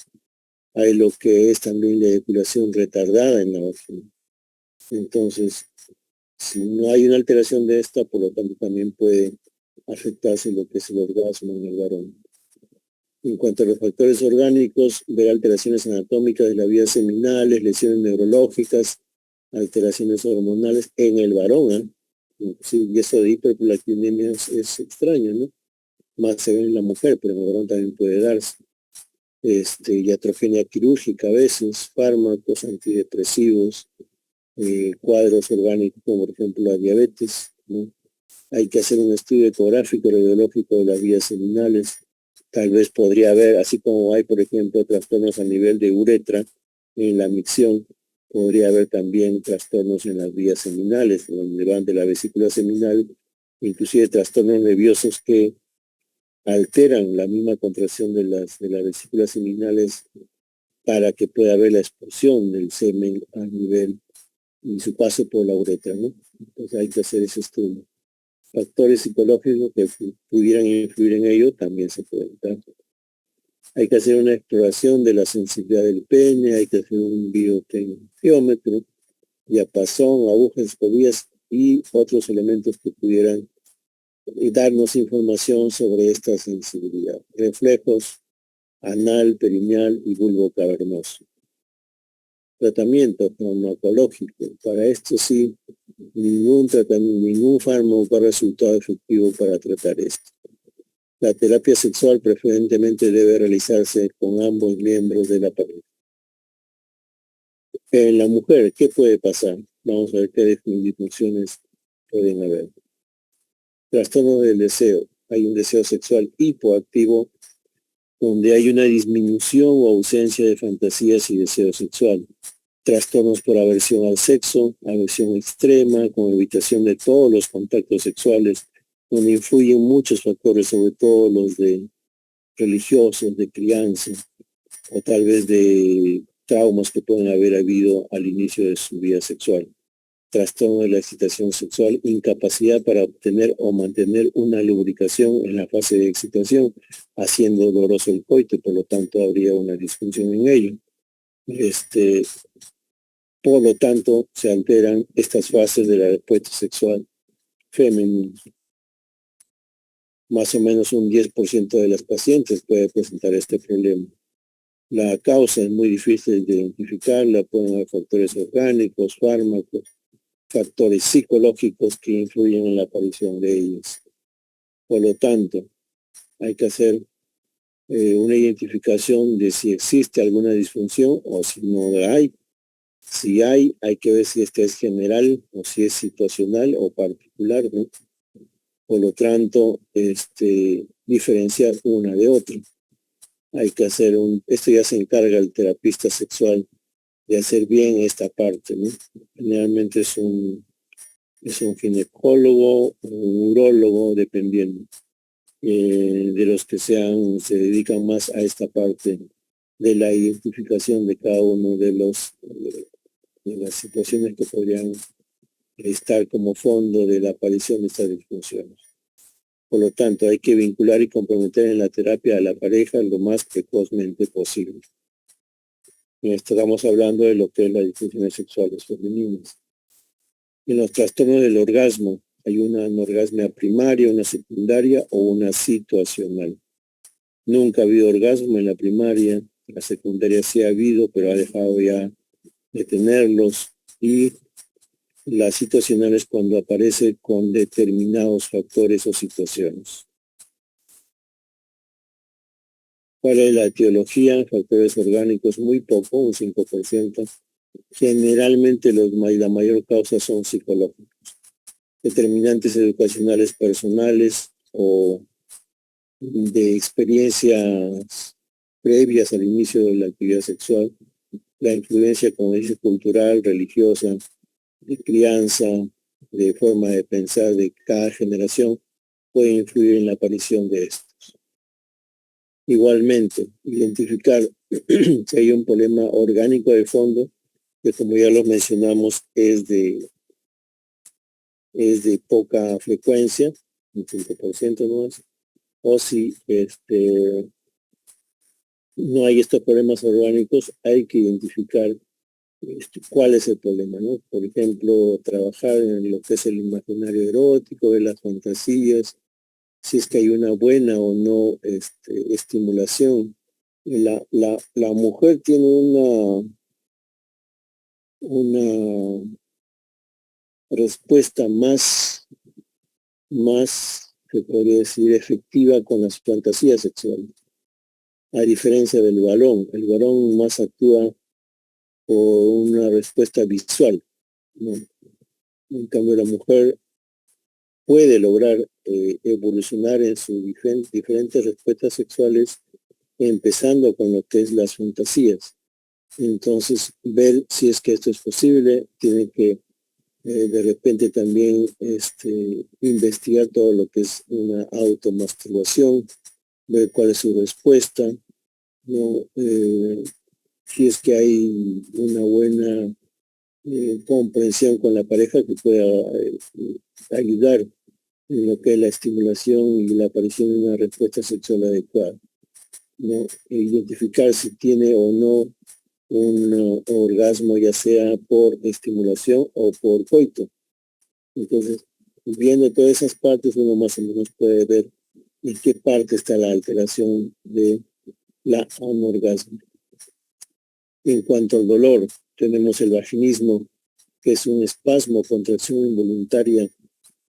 Hay lo que es también la eyaculación retardada en la vagina. Entonces, si no hay una alteración de esta, por lo tanto también puede afectarse lo que es el orgasmo en el varón. En cuanto a los factores orgánicos, ver alteraciones anatómicas de las vías seminales, lesiones neurológicas, alteraciones hormonales en el varón, ¿eh? Sí, y eso de hiperprolactinemia es extraño, ¿no? Más se ve en la mujer, pero en el varón también puede darse. Iatrogenia quirúrgica a veces, fármacos antidepresivos, cuadros orgánicos como por ejemplo la diabetes, ¿no? Hay que hacer un estudio ecográfico radiológico de las vías seminales. Tal vez podría haber, así como hay por ejemplo trastornos a nivel de uretra en la micción, podría haber también trastornos en las vías seminales, donde van de la vesícula seminal, inclusive trastornos nerviosos que alteran la misma contracción de las vesículas seminales para que pueda haber la expulsión del semen a nivel y su paso por la uretra, ¿no? Entonces hay que hacer ese estudio. Factores psicológicos que pudieran influir en ello también se pueden dar. Hay que hacer una exploración de la sensibilidad del pene, hay que hacer un biotensiómetro, diapasón, agujas, escobillas y otros elementos que pudieran darnos información sobre esta sensibilidad. Reflejos anal, perineal y bulbo cavernoso. Tratamiento farmacológico. Para esto sí, ningún fármaco ha resultado efectivo para tratar esto. La terapia sexual preferentemente debe realizarse con ambos miembros de la pareja. En la mujer, ¿qué puede pasar? Vamos a ver qué disfunciones pueden haber. Trastorno del deseo. Hay un deseo sexual hipoactivo donde hay una disminución o ausencia de fantasías y deseo sexual. Trastornos por aversión al sexo, aversión extrema, con evitación de todos los contactos sexuales, donde influyen muchos factores, sobre todo los de religiosos, de crianza, o tal vez de traumas que pueden haber habido al inicio de su vida sexual. Trastorno de la excitación sexual, incapacidad para obtener o mantener una lubricación en la fase de excitación, haciendo doloroso el coito, por lo tanto habría una disfunción en ello. Por lo tanto, se alteran estas fases de la respuesta sexual femenina. Más o menos un 10% de las pacientes puede presentar este problema. La causa es muy difícil de identificarla, pueden haber factores orgánicos, fármacos, factores psicológicos que influyen en la aparición de ellos. Por lo tanto, hay que hacer una identificación de si existe alguna disfunción o si no la hay. Si hay que ver si esta es general o si es situacional o particular, ¿no? Por lo tanto, diferenciar una de otra. Hay que hacer esto ya se encarga el terapista sexual de hacer bien esta parte, ¿no? Generalmente es un ginecólogo o un urólogo, dependiendo de los que se dedican más a esta parte de la identificación de cada uno de las situaciones que podrían estar como fondo de la aparición de estas disfunciones. Por lo tanto, hay que vincular y comprometer en la terapia a la pareja lo más precozmente posible. Estamos hablando de lo que es las disfunciones sexuales femeninas. En los trastornos del orgasmo, hay una anorgasmia primaria, una secundaria o una situacional. Nunca ha habido orgasmo en la primaria, la secundaria sí ha habido, pero ha dejado ya de tenerlos, y la situacional es cuando aparece con determinados factores o situaciones. ¿Cuál es la etiología? Factores orgánicos muy poco, un 5%. Generalmente la mayor causa son psicológicos. Determinantes educacionales personales o de experiencias previas al inicio de la actividad sexual. La influencia, como dice, cultural, religiosa, de crianza, de forma de pensar de cada generación, puede influir en la aparición de estos. Igualmente, identificar si hay un problema orgánico de fondo, que como ya lo mencionamos, es de poca frecuencia, un 5% más, o si no hay estos problemas orgánicos, hay que identificar cuál es el problema, ¿no? Por ejemplo, trabajar en lo que es el imaginario erótico, de las fantasías, si es que hay una buena o no estimulación. La mujer tiene una respuesta más, se podría decir, efectiva con las fantasías sexuales, a diferencia del varón. El varón más actúa por una respuesta visual, ¿no? En cambio, la mujer puede lograr evolucionar en sus diferentes respuestas sexuales, empezando con lo que es las fantasías. Entonces, ver si es que esto es posible, tiene que de repente también investigar todo lo que es una automasturbación, ver cuál es su respuesta, ¿no? Si es que hay una buena comprensión con la pareja que pueda ayudar en lo que es la estimulación y la aparición de una respuesta sexual adecuada, ¿no? Identificar si tiene o no un orgasmo, ya sea por estimulación o por coito. Entonces, viendo todas esas partes, uno más o menos puede ver en qué parte está la alteración de la anorgasmo. En cuanto al dolor, tenemos el vaginismo, que es un espasmo, contracción involuntaria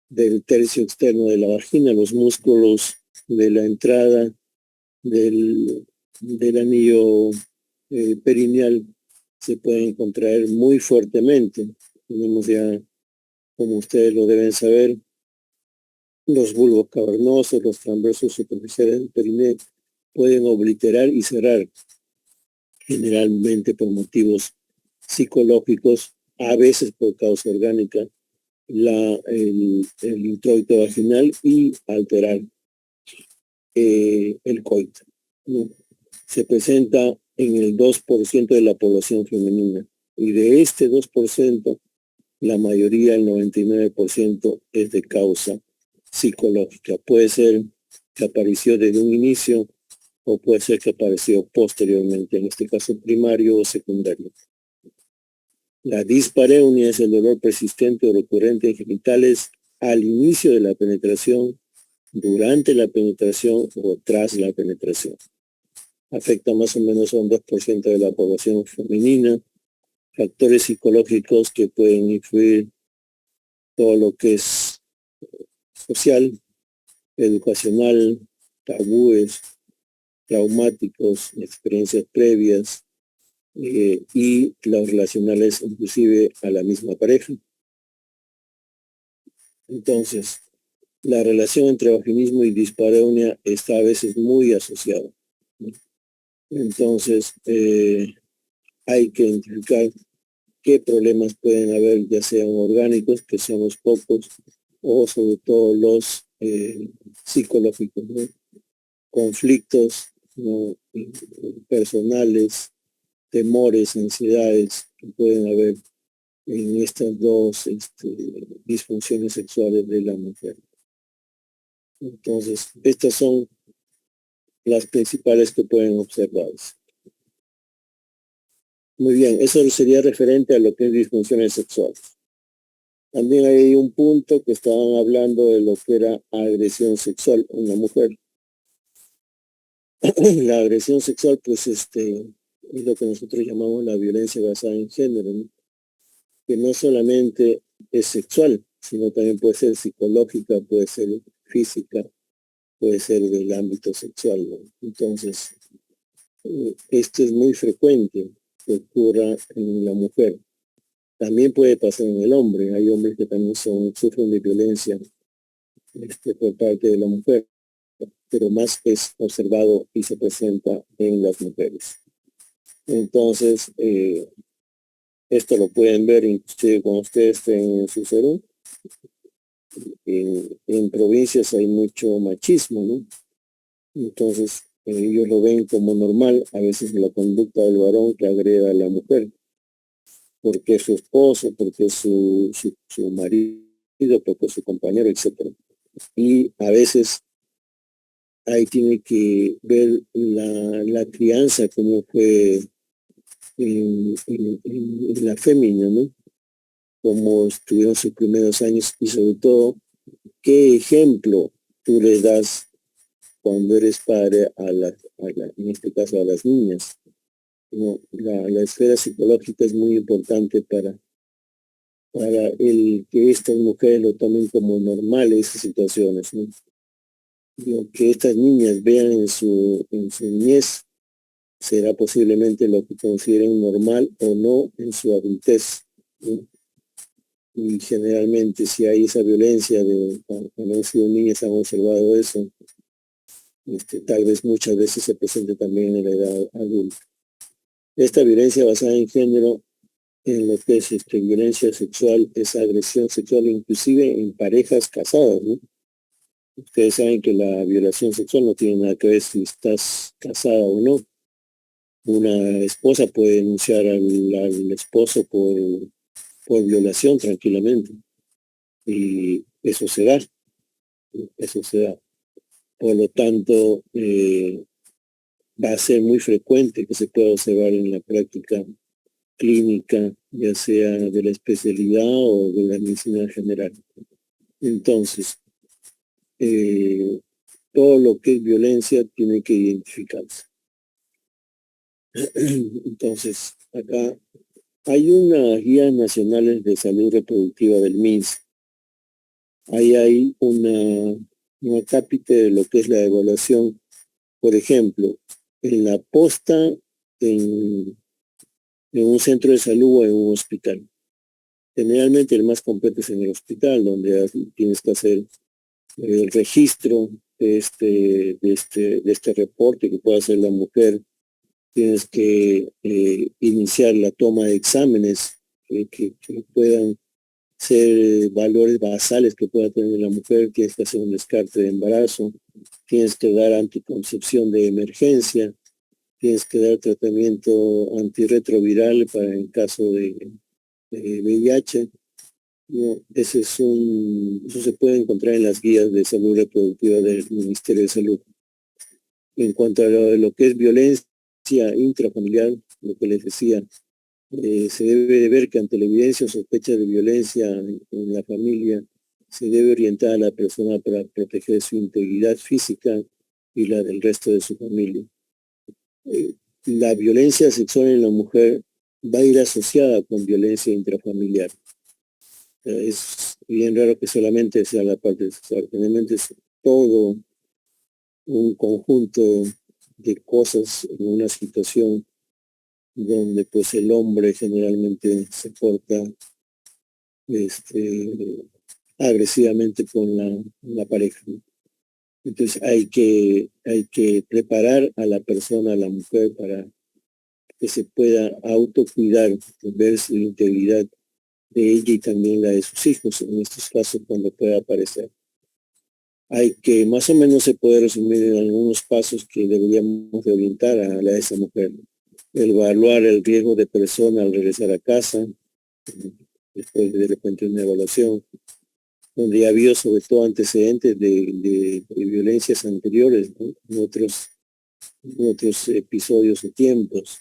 del tercio externo de la vagina, los músculos de la entrada del anillo perineal se pueden contraer muy fuertemente. Tenemos ya, como ustedes lo deben saber, los bulbos cavernosos, los transversos superficiales del perineo pueden obliterar y cerrar, generalmente por motivos psicológicos, a veces por causa orgánica, el introito vaginal y alterar el coito, ¿no? Se presenta en el 2% de la población femenina y de este 2%, la mayoría, el 99%, es de causa psicológica. Puede ser que apareció desde un inicio o puede ser que apareció posteriormente, en este caso primario o secundario. La dispareunia es el dolor persistente o recurrente en genitales al inicio de la penetración, durante la penetración o tras la penetración. Afecta más o menos a un 2% de la población femenina. Factores psicológicos que pueden influir, todo lo que es social, educacional, tabúes, traumáticos, experiencias previas, y los relacionales inclusive a la misma pareja. Entonces, la relación entre vaginismo y dispareunia está a veces muy asociada, ¿no? Entonces, hay que identificar qué problemas pueden haber, ya sean orgánicos, que son los pocos, o sobre todo los psicológicos, ¿no? Conflictos, ¿no? Personales, temores, ansiedades que pueden haber en estas dos disfunciones sexuales de la mujer. Entonces, estas son las principales que pueden observarse. Muy bien, eso sería referente a lo que es disfunciones sexuales. También hay un punto que estaban hablando de lo que era agresión sexual en la mujer. La agresión sexual, pues, es lo que nosotros llamamos la violencia basada en género, ¿no? Que no solamente es sexual, sino también puede ser psicológica, puede ser física, puede ser del ámbito sexual, ¿no? Entonces, esto es muy frecuente que ocurra en la mujer. También puede pasar en el hombre. Hay hombres que también sufren de violencia por parte de la mujer, pero más es observado y se presenta en las mujeres. Entonces, esto lo pueden ver inclusive cuando ustedes estén en su salud. En provincias hay mucho machismo, ¿no? Entonces, ellos lo ven como normal, a veces la conducta del varón que agreda a la mujer, porque es su esposo, porque es su marido, porque es su compañero, etc. Y a veces ahí tiene que ver la crianza, cómo fue en la fémina, ¿no? Cómo estuvieron sus primeros años y sobre todo, qué ejemplo tú le das cuando eres padre en este caso a las niñas, ¿no? La esfera psicológica es muy importante para el que estas mujeres lo tomen como normal esas situaciones, ¿no? Lo que estas niñas vean en su niñez será posiblemente lo que consideren normal o no en su adultez, ¿no? Y generalmente si hay esa violencia cuando han sido niñas han observado eso, tal vez muchas veces se presente también en la edad adulta. Esta violencia basada en género, en lo que es violencia sexual, es agresión sexual inclusive en parejas casadas, ¿no? Ustedes saben que la violación sexual no tiene nada que ver si estás casada o no. Una esposa puede denunciar al esposo por por violación tranquilamente. Y eso se da, eso se da. Por lo tanto, va a ser muy frecuente que se pueda observar en la práctica clínica, ya sea de la especialidad o de la medicina general. Entonces, todo lo que es violencia tiene que identificarse. Entonces, acá hay unas guías nacionales de salud reproductiva del MINS. Ahí hay una cápita de lo que es la evaluación. Por ejemplo, en la posta, en un centro de salud o en un hospital. Generalmente el más completo es en el hospital, donde tienes que hacer el registro de este reporte que puede hacer la mujer. Tienes que iniciar la toma de exámenes que puedan ser valores basales que pueda tener la mujer. Tienes que hacer un descarte de embarazo. Tienes que dar anticoncepción de emergencia. Tienes que dar tratamiento antirretroviral para en caso de VIH. No, eso se puede encontrar en las guías de salud reproductiva del Ministerio de Salud. En cuanto a lo que es violencia intrafamiliar, lo que les decía, se debe de ver que ante la evidencia o sospecha de violencia en la familia, se debe orientar a la persona para proteger su integridad física y la del resto de su familia. La violencia sexual en la mujer va a ir asociada con violencia intrafamiliar. Es bien raro que solamente sea la parte sexual, generalmente es todo un conjunto de cosas en una situación donde pues el hombre generalmente se porta agresivamente con la pareja, ¿no? Entonces hay que preparar a la persona, a la mujer, para que se pueda autocuidar, ver su integridad de ella y también la de sus hijos, en estos casos cuando pueda aparecer. Hay que, más o menos se puede resumir en algunos pasos que deberíamos de orientar a esa mujer. Evaluar el riesgo de persona al regresar a casa, después de repente una evaluación, donde ya ha habido sobre todo antecedentes de violencias anteriores, ¿no? En otros episodios o tiempos.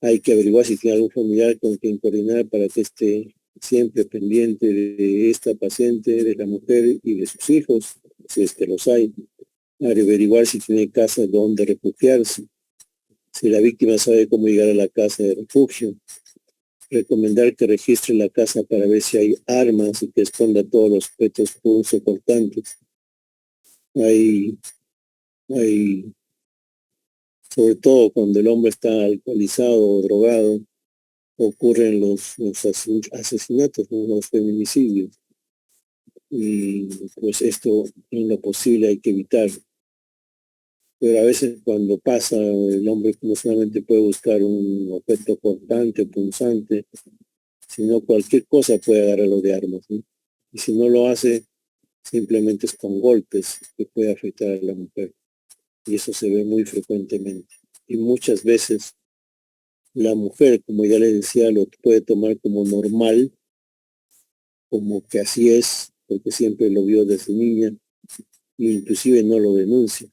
Hay que averiguar si tiene algún familiar con quien coordinar para que esté siempre pendiente de esta paciente, de la mujer y de sus hijos, si es que los hay. Averiguar si tiene casa donde refugiarse, si la víctima sabe cómo llegar a la casa de refugio. Recomendar que registre la casa para ver si hay armas y que esconda todos los objetos punzocortantes. Hay, sobre todo cuando el hombre está alcoholizado o drogado, ocurren los asesinatos, ¿no? Los feminicidios. Y pues esto en lo posible hay que evitar. Pero a veces cuando pasa, el hombre no solamente puede buscar un objeto cortante, punzante, sino cualquier cosa puede agarrarlo de armas, ¿no? Y si no lo hace, simplemente es con golpes que puede afectar a la mujer. Y eso se ve muy frecuentemente. Y muchas veces la mujer, como ya les decía, lo puede tomar como normal, como que así es, porque siempre lo vio desde niña, e inclusive no lo denuncia.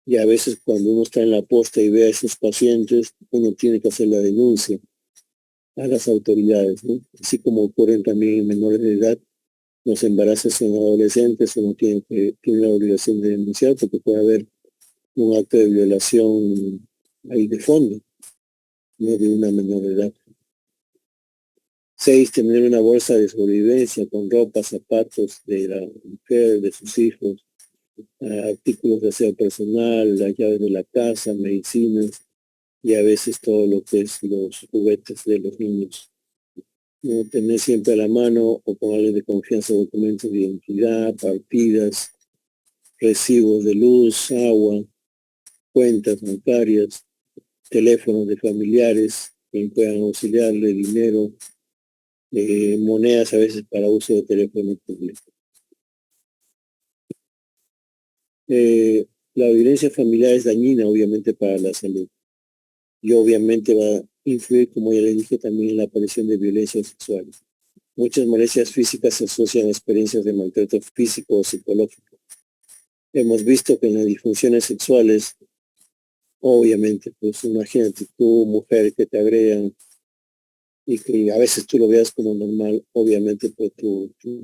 Y a veces cuando uno está en la posta y ve a esos pacientes, uno tiene que hacer la denuncia a las autoridades, ¿no? Así como ocurren también en menores de edad, los embarazos son adolescentes, uno tiene la obligación de denunciar porque puede haber un acto de violación ahí de fondo, no de una menor de edad. 6, tener una bolsa de sobrevivencia con ropa, zapatos de la mujer, de sus hijos, artículos de aseo personal, las llaves de la casa, medicinas y a veces todo lo que es los juguetes de los niños. ¿No? Tener siempre a la mano o con alguien de confianza documentos de identidad, partidas, recibos de luz, agua, cuentas bancarias, teléfonos de familiares que puedan auxiliarle, dinero, monedas a veces para uso de teléfono público. La violencia familiar es dañina obviamente para la salud y obviamente va influir, como ya le dije, también en la aparición de violencia sexual. Muchas molestias físicas se asocian a experiencias de maltrato físico o psicológico. Hemos visto que en las disfunciones sexuales, obviamente, pues imagínate tú, mujer, que te agredan y que a veces tú lo veas como normal, obviamente pues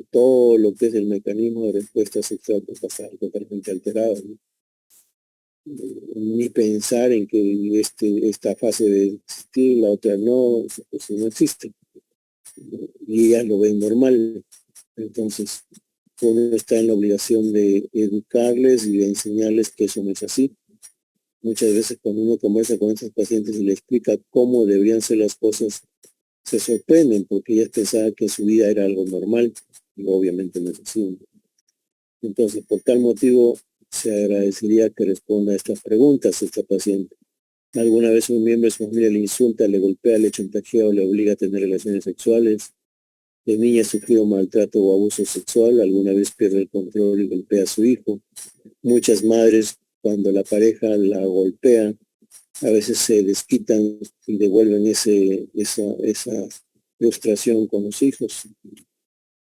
todo lo que es el mecanismo de respuesta sexual puede pasar totalmente alterado, ¿no? Ni pensar en que esta fase de existir, la otra no, pues no existe. Y ellas lo ven normal. Entonces, uno está en la obligación de educarles y de enseñarles que eso no es así. Muchas veces cuando uno conversa con esos pacientes y le explica cómo deberían ser las cosas, se sorprenden porque ellas pensaban que su vida era algo normal y obviamente no es así. Entonces, por tal motivo, se agradecería que responda a estas preguntas esta paciente. ¿Alguna vez un miembro de su familia le insulta, le golpea, le chantajea o le obliga a tener relaciones sexuales? ¿De niña ha sufrido maltrato o abuso sexual? ¿Alguna vez pierde el control y golpea a su hijo? Muchas madres, cuando la pareja la golpea, a veces se desquitan y devuelven esa frustración con los hijos.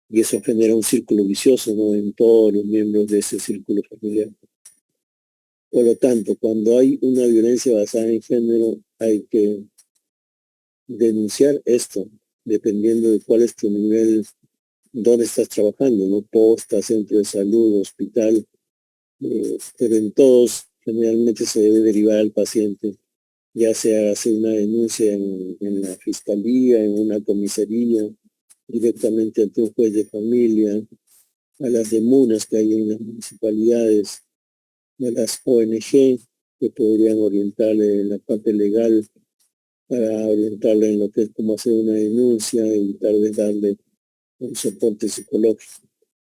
Y eso genera un círculo vicioso, ¿no?, en todos los miembros de ese círculo familiar. Por lo tanto, cuando hay una violencia basada en género, hay que denunciar esto, dependiendo de cuál es tu nivel, dónde estás trabajando, ¿no? Posta, centro de salud, hospital, pero en todos generalmente se debe derivar al paciente, ya sea hacer una denuncia en la fiscalía, en una comisaría, directamente ante un juez de familia, a las demunas que hay en las municipalidades, a las ONG que podrían orientarle en la parte legal para orientarle en lo que es cómo hacer una denuncia y tal vez darle un soporte psicológico,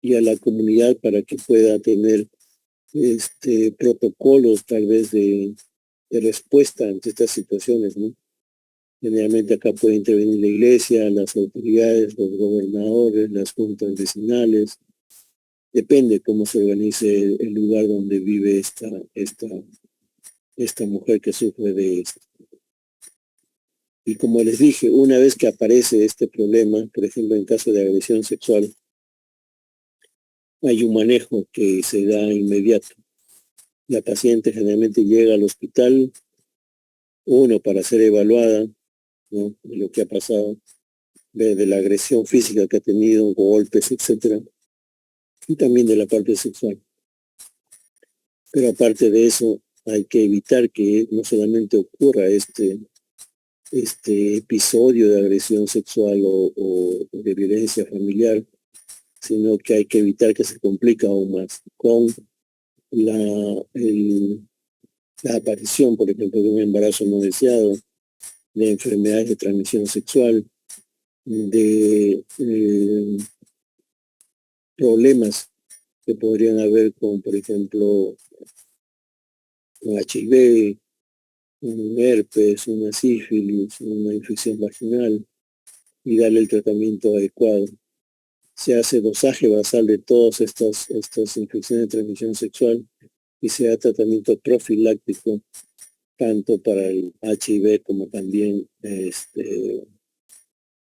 y a la comunidad para que pueda tener protocolos tal vez de respuesta ante estas situaciones, ¿no? Generalmente acá puede intervenir la iglesia, las autoridades, los gobernadores, las juntas vecinales. Depende cómo se organice el lugar donde vive esta mujer que sufre de esto. Y como les dije, una vez que aparece este problema, por ejemplo, en caso de agresión sexual, hay un manejo que se da inmediato. La paciente generalmente llega al hospital, uno, para ser evaluada, ¿no?, de lo que ha pasado, de la agresión física que ha tenido, golpes, etcétera, y también de la parte sexual. Pero aparte de eso, hay que evitar que no solamente ocurra este episodio de agresión sexual o de violencia familiar, sino que hay que evitar que se complique aún más con la aparición, por ejemplo, de un embarazo no deseado, de enfermedades de transmisión sexual, de problemas que podrían haber con, por ejemplo, un HIV, un herpes, una sífilis, una infección vaginal, y darle el tratamiento adecuado. Se hace dosaje basal de todas estas infecciones de transmisión sexual y se da tratamiento profiláctico tanto para el HIV como también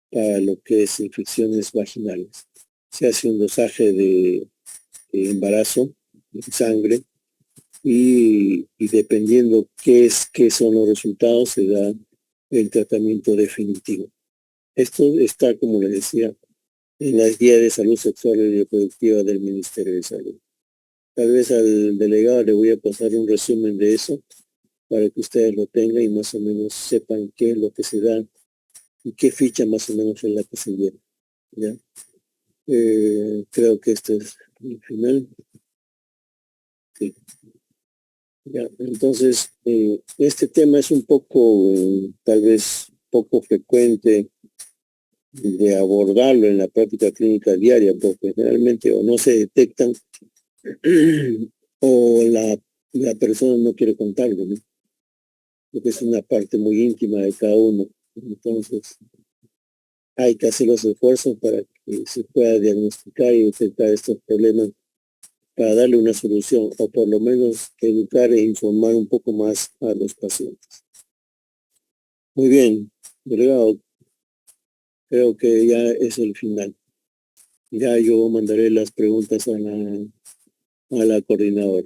para lo que es infecciones vaginales. Se hace un dosaje de embarazo, de sangre, y dependiendo qué son los resultados, se da el tratamiento definitivo. Esto está, como les decía, en las guías de salud sexual y reproductiva del Ministerio de Salud. Tal vez al delegado le voy a pasar un resumen de eso para que ustedes lo tengan y más o menos sepan qué es lo que se da y qué ficha más o menos es la que se lleva, ¿ya? Creo que este es el final. Sí. Ya, entonces, este tema es un poco, tal vez poco frecuente de abordarlo en la práctica clínica diaria, porque generalmente o no se detectan o la persona no quiere contarlo, ¿no?, porque es una parte muy íntima de cada uno. Entonces, hay que hacer los esfuerzos para que se pueda diagnosticar y detectar estos problemas para darle una solución, o por lo menos educar e informar un poco más a los pacientes. Muy bien, delegado. Creo que ya es el final. Ya yo mandaré las preguntas a la coordinadora.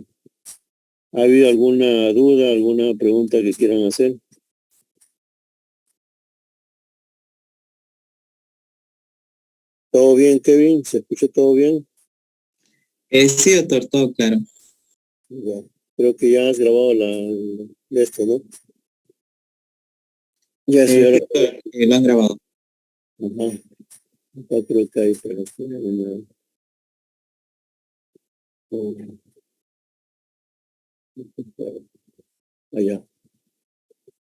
¿Ha habido alguna duda, alguna pregunta que quieran hacer? ¿Todo bien, Kevin? ¿Se escucha todo bien? Sí, doctor, todo claro. Ya. Creo que ya has grabado de esto, ¿no? Ya, Sí, señora. doctor, lo han grabado. Ajá. Acá creo que hay para allá.